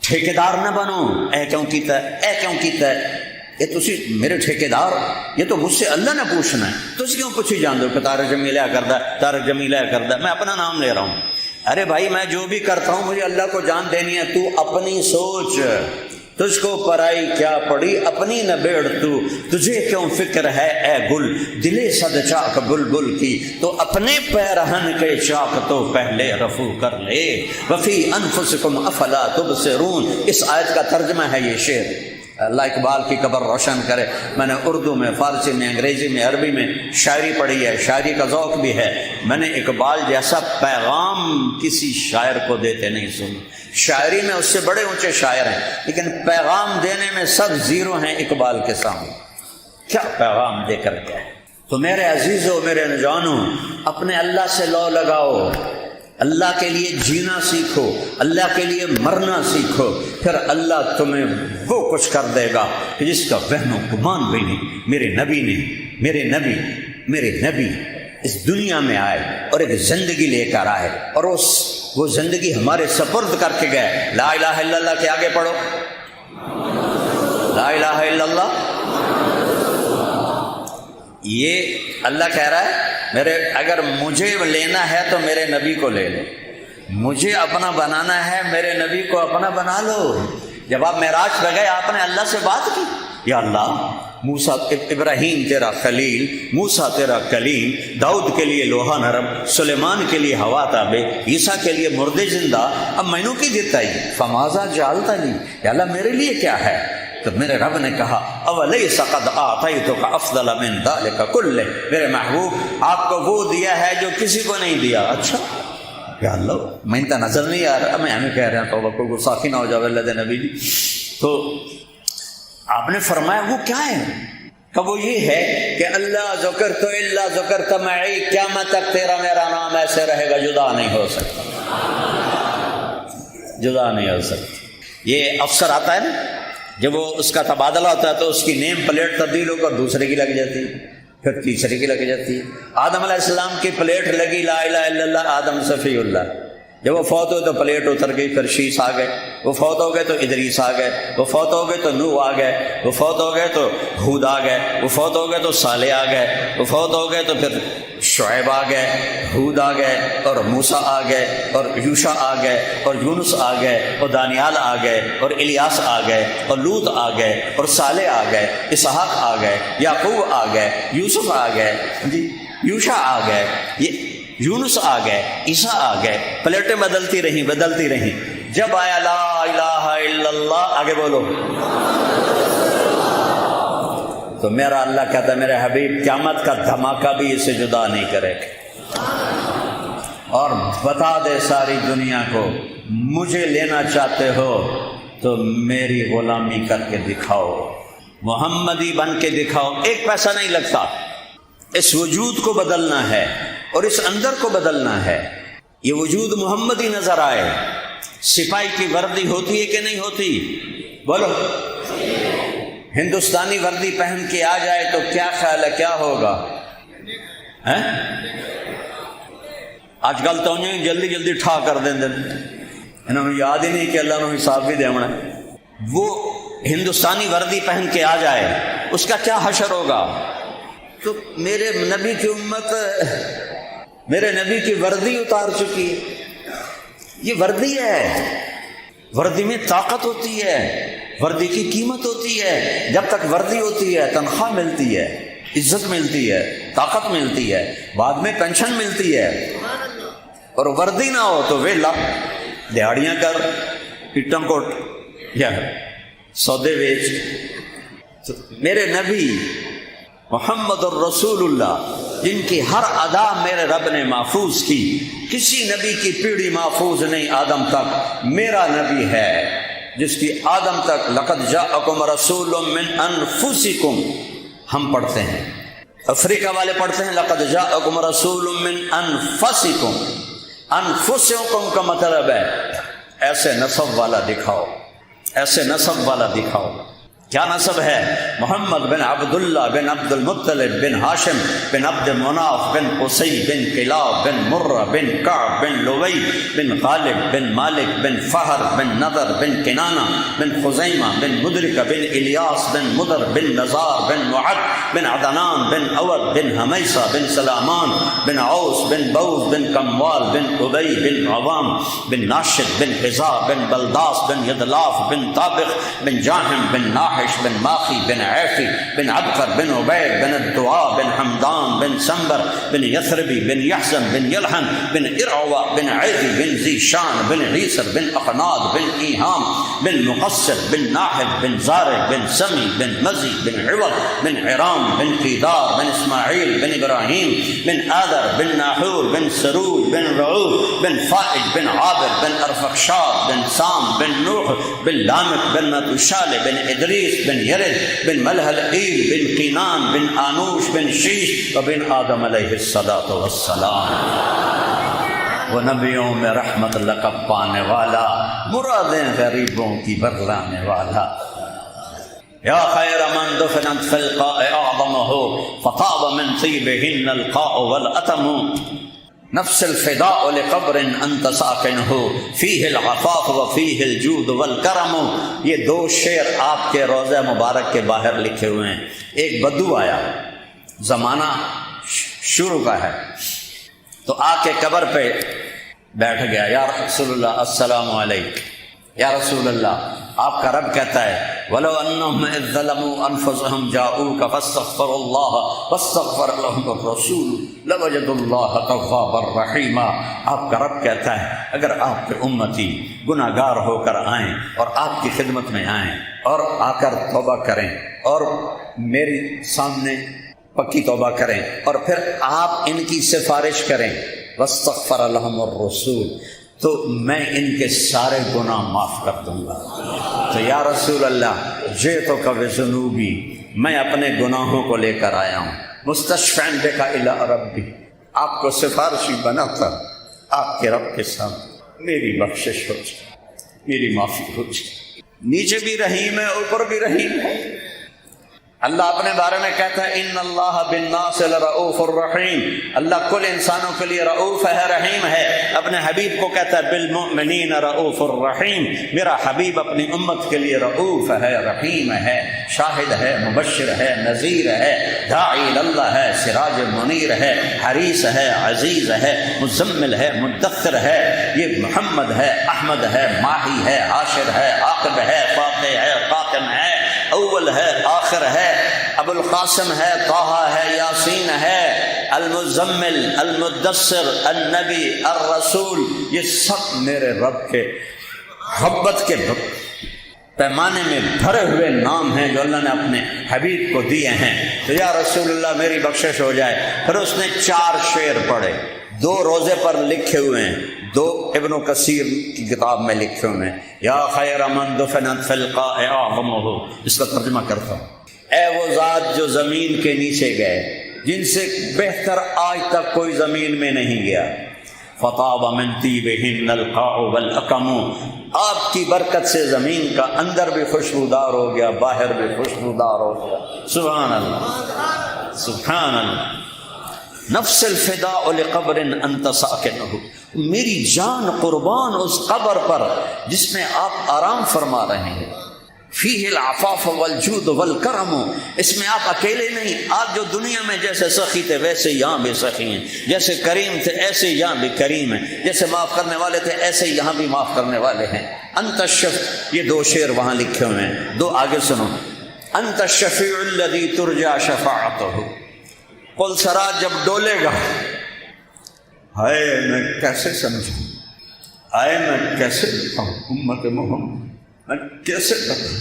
ٹھیکیدار نہ بنو, اے کیوں کیتا ہے, اے کیوں کیتا ہے, یہ تسی میرے ٹھیکیدار, یہ تو مجھ سے اللہ نے پوچھنا ہے, تسی کیوں پوچھی جان دو کہ تارک جمیلہ کردہ, تارک جمیلہ کردہ. میں اپنا نام لے رہا ہوں. ارے بھائی میں جو بھی کرتا ہوں مجھے اللہ کو جان دینی ہے. تو اپنی سوچ, تجھ کو پرائی کیا پڑی اپنی نہ بیڑ تو, تجھے کیوں فکر ہے اے گل دلے صد چاک بلبل کی, تو اپنے پیرہن کے چاک تو پہلے رفو کر لے. وفی انفسکم افلا تبصرون, اس آیت کا ترجمہ ہے یہ شعر. اللہ اقبال کی قبر روشن کرے. میں نے اردو میں, فارسی میں, انگریزی میں, عربی میں شاعری پڑھی ہے, شاعری کا ذوق بھی ہے. میں نے اقبال جیسا پیغام کسی شاعر کو دیتے نہیں سنی. شاعری میں اس سے بڑے اونچے شاعر ہیں, لیکن پیغام دینے میں سب زیرو ہیں اقبال کے سامنے. کیا پیغام دے کر کے. تو میرے عزیزوں, میرے نوجوانوں, اپنے اللہ سے لو لگاؤ, اللہ کے لیے جینا سیکھو, اللہ کے لیے مرنا سیکھو. پھر اللہ تمہیں وہ کچھ کر دے گا کہ جس کا وہم و گمان بھی نہیں. میرے نبی اس دنیا میں آئے اور ایک زندگی لے کر آئے, اور وہ زندگی ہمارے سپرد کر کے گئے. لا الہ الا اللہ کے آگے پڑھو, لا الہ الا اللہ. یہ اللہ کہہ رہا ہے اگر مجھے لینا ہے تو میرے نبی کو لے لو, مجھے اپنا بنانا ہے میرے نبی کو اپنا بنا لو. جب آپ معراج پہ گئے آپ نے اللہ سے بات کی, یا اللہ موسیٰ ابراہیم تیرا خلیل, موسیٰ تیرا کلیم, داؤد کے لیے لوہا نرم, سلیمان کے لیے ہوا تابے, عیسیٰ کے لیے مردے زندہ, اب مینو کی دیتا ہی فماذا جعلتنی, یا اللہ میرے لیے کیا ہے. تو میرے رب نے کہا اولیس قد آتیتک افضل من ذلک کلہ, میرے محبوب آپ کو وہ دیا ہے جو کسی کو نہیں دیا. اچھا یا اللہ میں تو نظر نہیں آ رہا, میں ہمیں کہہ رہا ہوں توبہ کو گستاخی نہ ہو جائے اللہ دے نبی جی. تو آپ نے فرمایا وہ کیا ہے؟ کہ وہ یہ ہے کہ اللہ ذکرت الا ذکرت معی، قیامت تک تیرا میرا نام ایسے رہے گا، جدا نہیں ہو سکتا، جدا نہیں ہو سکتا۔ یہ افسر آتا ہے نا، جب وہ اس کا تبادلہ ہوتا ہے تو اس کی نیم پلیٹ تبدیل ہو کر دوسرے کی لگ جاتی ہے، پھر تیسرے کی لگ جاتی ہے۔ آدم علیہ السلام کی پلیٹ لگی لا الہ الا اللہ آدم صفی اللہ، جب وہ فوت ہوئے تو پلیٹ اتر گئی، پھر شیش آ گئے، وہ فوت ہو گئے تو ادریس آ گئے، وہ فوت ہو گئے تو نوح آ گئے، وہ فوت ہو گئے تو ہود آ گئے، وہ فوت ہو گئے تو صالح آ گئے، وہ فوت ہو گئے تو پھر شعیب آ گئے، ہود آ گئے، اور موسیٰ آ گئے، اور یوشع آ گئے، اور یونس آ گئے، اور دانیال آ گئے، اور الیاس آ گئے، اور لوط آ گئے، اور صالح آ گئے، اسحاق آ گئے، یعقوب آ گئے، یوسف آ گئے، جی یوشع آ گئے، یہ یونس آ گئے، عیسیٰ آ گئے، پلیٹیں بدلتی رہیں بدلتی رہیں۔ جب آیا لا الہ الا اللہ، آگے بولو، تو میرا اللہ کہتا ہے میرے حبیب قیامت کا دھماکہ بھی اسے جدا نہیں کرے گا، اور بتا دے ساری دنیا کو مجھے لینا چاہتے ہو تو میری غلامی کر کے دکھاؤ، محمدی بن کے دکھاؤ، ایک پیسہ نہیں لگتا، اس وجود کو بدلنا ہے اور اس اندر کو بدلنا ہے، یہ وجود محمدی نظر آئے۔ سپاہی کی وردی ہوتی ہے کہ نہیں ہوتی؟ بولو، ہندوستانی وردی پہن کے آ جائے تو کیا خیال ہے کیا ہوگا؟ آج کل تو انہیں جلدی جلدی ٹھا کر دیں انہوں نے یاد ہی نہیں کہ اللہ نے حساب بھی دینا۔ وہ ہندوستانی وردی پہن کے آ جائے، اس کا کیا حشر ہوگا؟ تو میرے نبی کی امت میرے نبی کی وردی اتار چکی ہے، یہ وردی ہے، وردی میں طاقت ہوتی ہے، وردی کی قیمت ہوتی ہے، جب تک وردی ہوتی ہے تنخواہ ملتی ہے، عزت ملتی ہے، طاقت ملتی ہے، بعد میں پینشن ملتی ہے، اور وردی نہ ہو تو ویلا دیہڑیاں کر، اٹم کوٹ یا سودے بیچ۔ میرے نبی محمد الرسول اللہ جن کی ہر ادا میرے رب نے محفوظ کی، کسی نبی کی پیڑھی محفوظ نہیں آدم تک، میرا نبی ہے جس کی آدم تک لقد جاءکم رسول من انفسکم، ہم پڑھتے ہیں، افریقہ والے پڑھتے ہیں لقد جاءکم رسول من انفسکم، انفسکم کا مطلب ہے ایسے نسب والا دکھاؤ، ایسے نسب والا دکھاؤ۔ کیا نسب ہے؟ محمد بن عبداللہ بن عبد المطلب بن ہاشم بن عبد مناف بن قصی بن کلاب بن مرہ بن کعب بن لوی بن غالب بن مالک بن فہر بن نضر بن کنانہ بن خزیمہ بن مدرکہ بن الیاس بن مدر بن نزار بن معد بن عدنان بن اود بن حمیسہ بن سلامان بن عوس بن بوز بن کموال بن ابی بن عوام بن ناشد بن حزا بن بلداس بن یدلاف بن طابق بن جاہم بن ناحش بن ماخی بن عیفی بن عبقر بن عبید بن الدعاء بن حمدان بن سنبر بن یثربی بن یحزن بن یلحن بن ارعوا بن عیدی بن ذیشان بن عیسر بن اقناد بن ایہام بن مقصر بن ناحد بن زارع بن سمی بن مزی بن عوض بن عرام بن قیدار بن اسماعیل بن ابراہیم بن آدر بن ناحور بن سروج بن رعوب بن فائج بن عابر بن ارفخشاد بن سام بن نوح بن لامق بن متوشال بن ادریس بن یرد بن ملحل ایل بن قینان بن آنوش بن شیش و بن آدم علیہ الصلاۃ والسلام۔ وہ نبیوں میں رحمت لقب پانے والا، مرادیں غریبوں کی برلانے والا، یا خیر من دفنت فی القاء اعظمہ فطاب من طیبہن القاء والاتم، نفس الفداء لقبر انت ساکنہ فیہ العفاف وفیہ الجود والکرم۔ یہ دو شعر آپ کے روضہ مبارک کے باہر لکھے ہوئے ہیں۔ ایک بدو آیا، زمانہ شروع کا ہے، تو آ کے قبر پہ بیٹھ گیا، یا رسول اللہ السلام علیکم، یا رسول اللہ آپ کا رب کہتا ہے وَلَوْ أَنَّهُمْ إِذْ ظَلَمُوا أَنفُسَهُمْ جَاءُوكَ فَاسْتَغْفَرُوا اللَّهَ وَاسْتَغْفَرَ لَهُمُ الرَّسُولُ لَوَجَدُوا اللَّهَ تَوَّابًا رَحِيمًا۔ آپ کا رب کہتا ہے اگر آپ کے امتی گناہ گار ہو کر آئیں اور آپ کی خدمت میں آئیں اور آ کر توبہ کریں اور میری سامنے پکی توبہ کریں اور پھر آپ ان کی سفارش کریں، وَاسْتَغْفَرَ لَهُمُ الرَّسُولُ، تو میں ان کے سارے گناہ معاف کر دوں گا۔ تو یا رسول اللہ جئتک بذنوبی، میں اپنے گناہوں کو لے کر آیا ہوں، مستشفعا بک الی ربی، آپ کو سفارشی بنا کر آپ کے رب کے سامنے میری بخشش ہو جائے، میری معافی ہو جائے۔ نیچے بھی رحیم ہے، اوپر بھی رحیم ہے۔ اللہ اپنے بارے میں کہتا ہے ان اللہ بالناس لرؤوف الرحیم، اللہ کل انسانوں کے لیے رؤوف ہے، رحیم ہے۔ اپنے حبیب کو کہتا ہے بالمؤمنین رؤوف الرحیم، میرا حبیب اپنی امت کے لیے رؤوف ہے، رحیم ہے، شاہد ہے، مبشر ہے، نذیر ہے، داعی اللہ ہے، سراج منیر ہے، حریص ہے، عزیز ہے، مزمل ہے، مدثر ہے، یہ محمد ہے، احمد ہے، ماہی ہے، حاشر ہے، عاقب ہے، فاتح ہے، قاتم ہے، اول ہے، آخر ہے، ابو القاسم ہے، طہ ہے، یاسین ہے، المزمل، المدثر، النبی، الرسول، یہ سب میرے رب کے محبت کے پیمانے میں بھرے ہوئے نام ہیں جو اللہ نے اپنے حبیب کو دیے ہیں۔ تو یا رسول اللہ میری بخشش ہو جائے۔ پھر اس نے 4 شعر پڑھے، 2 روزے پر لکھے ہوئے ہیں، 2 ابن کثیر کی کتاب میں لکھے ہوئے ہیں۔ یا خیر من دفنت فی القاع اعظمہ، اس کا ترجمہ کرتا ہوں۔ اے وہ ذات جو زمین کے نیچے گئے، جن سے بہتر آج تک کوئی زمین میں نہیں گیا، فطاب من طیبہن القاع والاکم، آپ کی برکت سے زمین کا اندر بھی خوشبودار ہو گیا، باہر بھی خوشبودار ہو گیا۔ سبحان اللہ، سبحان اللہ۔ نفس الفداء لقبر انت ساکنہ، میری جان قربان اس قبر پر جس میں آپ آرام فرما رہے ہیں۔ فیہ العفاف والجود والکرم، اس میں آپ اکیلے نہیں، آپ جو دنیا میں جیسے سخی تھے ویسے یہاں بھی سخی ہیں، جیسے کریم تھے ایسے یہاں بھی کریم ہیں، جیسے معاف کرنے والے تھے ایسے یہاں بھی معاف کرنے والے ہیں۔ انت الشفیع، یہ 2 شعر وہاں لکھے ہوئے ہیں، 2 آگے سنو۔ انت الشفیع الذی ترجى شفاعتہ، قل سرا جب ڈولے گا، ہائے میں کیسے سمجھوں، ہائے میں کیسے بتاؤں امت محمد، میں کیسے بتاؤں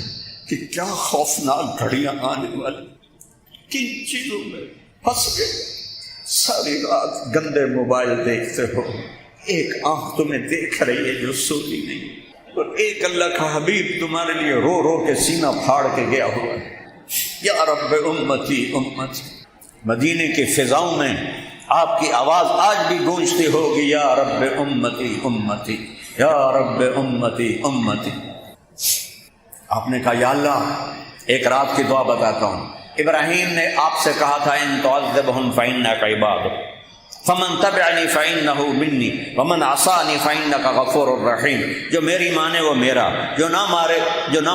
کہ کیا خوفناک گھڑیاں آنے والی، کن چیزوں میں پھنس گئے۔ ساری رات گندے موبائل دیکھتے ہو، ایک آنکھ تمہیں دیکھ رہی ہے جو سوتی نہیں، اور ایک اللہ کا حبیب تمہارے لیے رو رو کے سینہ پھاڑ کے گیا ہوا ہے۔ یا رب امتی امتی، مدینے کی فضاؤں میں آپ کی آواز آج بھی گونجتی ہوگی، یا رب امتی امتی، یا رب امتی امتی۔ آپ نے کہا یا اللہ، ایک رات کی دعا بتاتا ہوں۔ ابراہیم نے آپ سے کہا تھا ان تعذبہم فإنک عبادک فمن تبعنی فإنہ منی ومن عصانی فإنک غفور الرحیم، جو میری مانے وہ میرا، جو نہ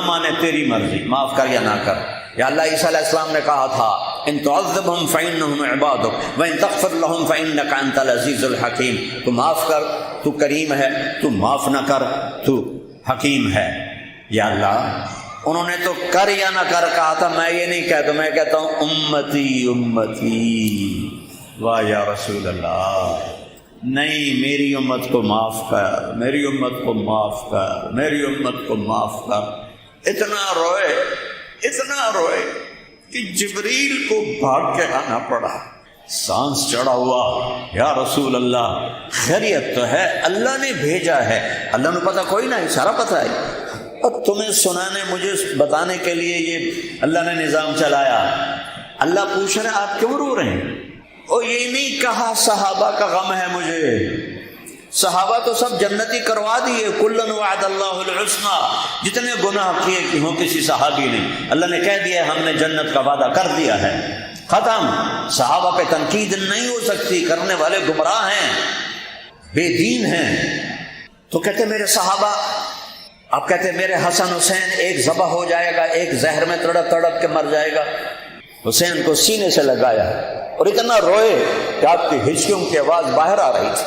مانے تیری مرضی، معاف کر یا نہ کر۔ یا اللہ، عیسیٰ علیہ السلام نے کہا تھا ان تعذبہم فإنہم عبادک وإن تغفر لہم فإنک انت العزیز الحکیم، تو معاف کر، تو کریم ہے، تو معاف نہ کر، تو حکیم ہے۔ یا اللہ، انہوں نے تو کر یا نہ کر کہا تھا، میں یہ نہیں کہتا، میں کہتا ہوں امتی امتی۔ واہ یا رسول اللہ، نہیں، میری امت کو معاف کر، میری امت کو معاف کر، میری امت کو معاف کر۔ اتنا روئے کہ جبریل کو بھاگ کے آنا پڑا، سانس چڑھا ہوا، یا رسول اللہ خیریت تو ہے، اللہ نے بھیجا ہے، اللہ نے پتہ کوئی نہ، سارا پتہ ہے، اور تمہیں سنانے، مجھے بتانے کے لیے یہ اللہ نے نظام چلایا۔ اللہ پوچھ رہے آپ کیوں رو رہے ہیں؟ اور یہ نہیں کہا صحابہ کا غم ہے مجھے، صحابہ تو سب جنتی کروا دیے، کلن وعد اللہ الحسنی، جتنے گناہ کیے ہوں کسی صحابی نے، اللہ نے کہہ دیا ہم نے جنت کا وعدہ کر دیا ہے، ختم۔ صحابہ پہ تنقید نہیں ہو سکتی، کرنے والے گمراہ ہیں، بے دین ہیں۔ تو کہتے میرے صحابہ، آپ کہتے میرے حسن حسین ایک ذبح ہو جائے گا، ایک زہر میں تڑپ تڑپ کے مر جائے گا۔ حسین کو سینے سے لگایا اور اتنا روئے کہ آپ کی ہچکیوں کی آواز باہر آ رہی تھی۔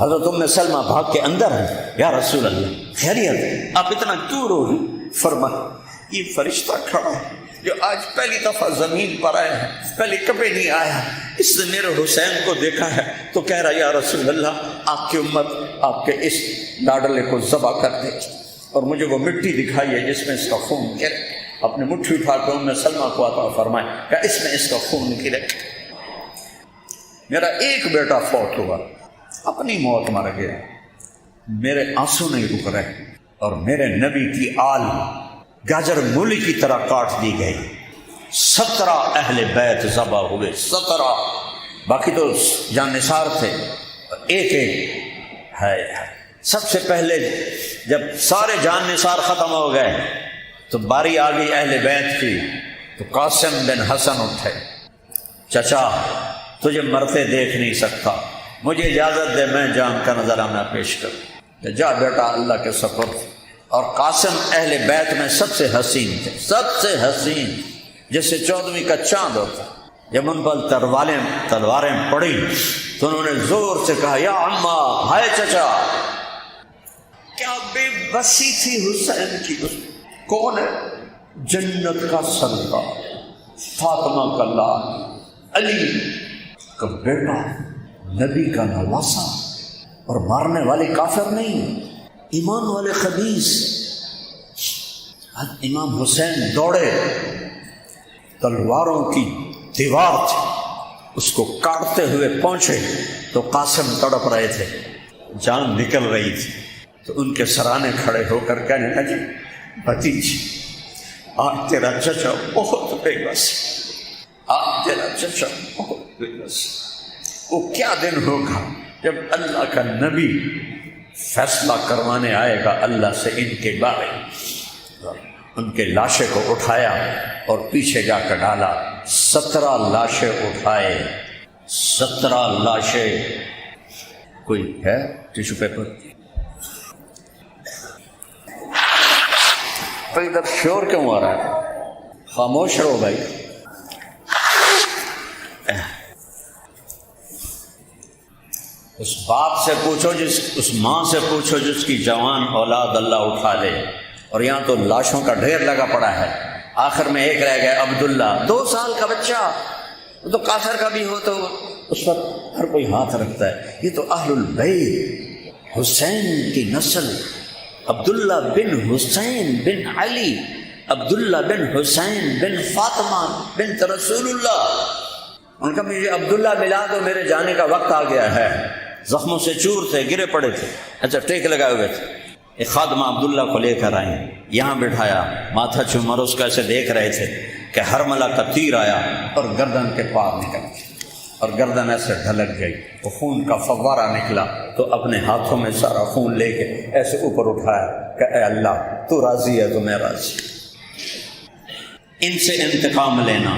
حضرت ام سلمہ بھاگ کے اندر ہیں، یا رسول اللہ خیریت، آپ اتنا کیوں رو رہے؟ فرمایا یہ فرشتہ کھڑا ہے جو آج پہلی دفعہ زمین پر آیا ہے، پہلے کبھی نہیں آیا، اس نے میرے حسین کو دیکھا ہے تو کہہ رہا یا رسول اللہ آپ کی امت آپ کے اس لاڈلے کو ذبح کر دے، اور مجھے وہ مٹی دکھائی ہے جس میں اس کا خون گرے۔ اپنے مٹھی اٹھا کے ام سلمہ کو عطا فرمائے کہ اس میں اس کا خون گرے۔ میرا ایک بیٹا فوت ہوا، اپنی موت مر گیا، میرے آنسو نہیں رک رہے، اور میرے نبی کی آل گاجر مولی کی طرح کاٹ دی گئی. 17 اہل بیت ذبح ہوئے، 17. باقی تو جان نثار تھے، ایک ایک ہے. سب سے پہلے جب سارے جان نثار ختم ہو گئے تو باری آ گئی اہل بیت کی. تو قاسم بن حسن اٹھے، چچا تجھے مرتے دیکھ نہیں سکتا، مجھے اجازت دے میں جان کا نظرانہ پیش کروں. جا بیٹا اللہ کے سپرد. اور قاسم اہل بیت میں سب سے حسین تھے، سب سے حسین، جیسے 14ویں کا چاند ہوتا. جب ان پر تلواریں پڑی تو انہوں نے زور سے کہا یا عمّا، ہائے چچا. کیا بے بسی تھی حسین کی. کون ہے؟ جنت کا سردار، فاطمہ کا لال، علی کا بیٹا، نبی کا نواسا، اور مارنے والے کافر نہیں، ایمان والے خبیث. امام حسین دوڑے، تلواروں کی دیوار تھی، اس کو کاٹتے ہوئے پہنچے تو قاسم تڑپ رہے تھے، جان نکل رہی تھی. تو ان کے سرانے کھڑے ہو کر کہنے لگے بھتیجی آج تیرا چچا بہت بے بس، آج تیرا چچا بہت بے بس. وہ کیا دن ہوگا جب اللہ کا نبی فیصلہ کروانے آئے گا اللہ سے ان کے بارے. ان کے لاشیں کو اٹھایا اور پیچھے جا کر ڈالا. 17 لاشیں اٹھائے، 17 لاشیں. کوئی ہے ٹیشو پیپر؟ تو ادھر شور کیوں آ رہا ہے؟ خاموش رہو بھائی. اس باپ سے پوچھو، اس ماں سے پوچھو جس کی جوان اولاد اللہ اٹھا لے. اور یہاں تو لاشوں کا ڈھیر لگا پڑا ہے. آخر میں ایک رہ گیا عبداللہ، 2 سال کا بچہ. وہ تو کافر کا بھی ہو تو اس پر ہر کوئی ہاتھ رکھتا ہے. یہ تو اہل البیت حسین کی نسل، عبداللہ بن حسین بن علی، عبداللہ بن حسین بن فاطمہ بنت رسول اللہ. ان کا مجھے عبداللہ ملا دو، میرے جانے کا وقت آ گیا ہے. زخموں سے چور تھے، گرے پڑے تھے، اچھا ٹیک لگائے ہوئے تھے. ایک خادمہ عبداللہ کو لے کر آئیں، یہاں بٹھایا، ماتھا چوما، اس کو ایسے دیکھ رہے تھے کہ ہرملہ کا تیر آیا اور گردن کے پار نکل گیا اور گردن ایسے ڈھلک گئی. وہ خون کا فوارہ نکلا تو اپنے ہاتھوں میں سارا خون لے کے ایسے اوپر اٹھایا کہ اے اللہ تو راضی ہے تو میں راضی. ان سے انتقام لینا،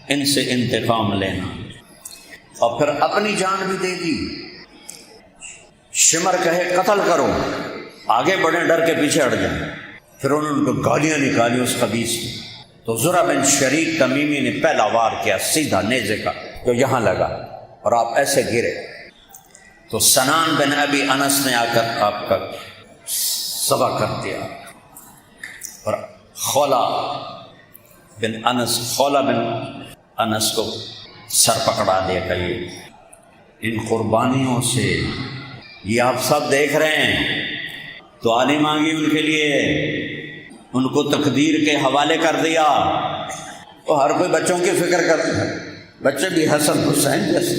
ان سے انتقام لینا. اور پھر اپنی جان بھی دے دی. شمر کہے قتل کرو، آگے بڑھیں، ڈر کے پیچھے ہٹ جائیں. پھر انہوں نے ان کو گالیاں نکالی اس خبیث کی. تو زرع بن شریک تمیمی نے پہلا وار کیا سیدھا نیزے کا، جو یہاں لگا اور آپ ایسے گرے. تو سنان بن ابی انس نے آ کر آپ کا ذبح کر دیا. اور خولہ بن انس کو سر پکڑا دیا. کہ ان قربانیوں سے یہ آپ سب دیکھ رہے ہیں، تو آلی مانگی ان کے لیے، ان کو تقدیر کے حوالے کر دیا. تو ہر کوئی بچوں کی فکر کرتا ہے، بچے بھی حسن حسین جیسے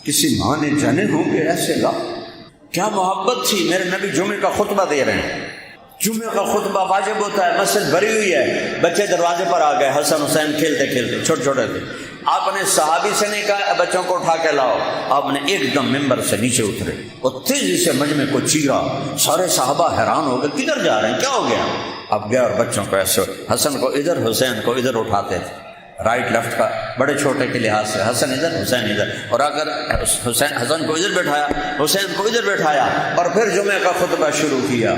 کسی ماں نے جانے ہوں گے ایسے. لا کیا محبت تھی. میرے نبی جمعے کا خطبہ دے رہے ہیں، جمعے کا خطبہ واجب ہوتا ہے، مسجد بھری ہوئی ہے، بچے دروازے پر آ گئے، حسن حسین کھیلتے کھیلتے، چھوٹے چھوٹے تھے. آپ نے صحابی سے نہیں کہا بچوں کو اٹھا کے لاؤ، آپ نے ایک دم ممبر سے نیچے اترے اور تیزی سے مجمع کو چیرا. سارے صحابہ حیران ہو گئے، کدھر جا رہے ہیں، کیا ہو گیا؟ آپ گئے اور بچوں کو ایسے، حسن کو ادھر حسین کو ادھر اٹھاتے تھے، رائٹ لیفٹ کا، بڑے چھوٹے کے لحاظ سے، حسن ادھر حسین ادھر. اور اگر حسن کو ادھر بٹھایا، حسین کو ادھر بٹھایا، اور پھر جمعہ کا خطبہ شروع کیا.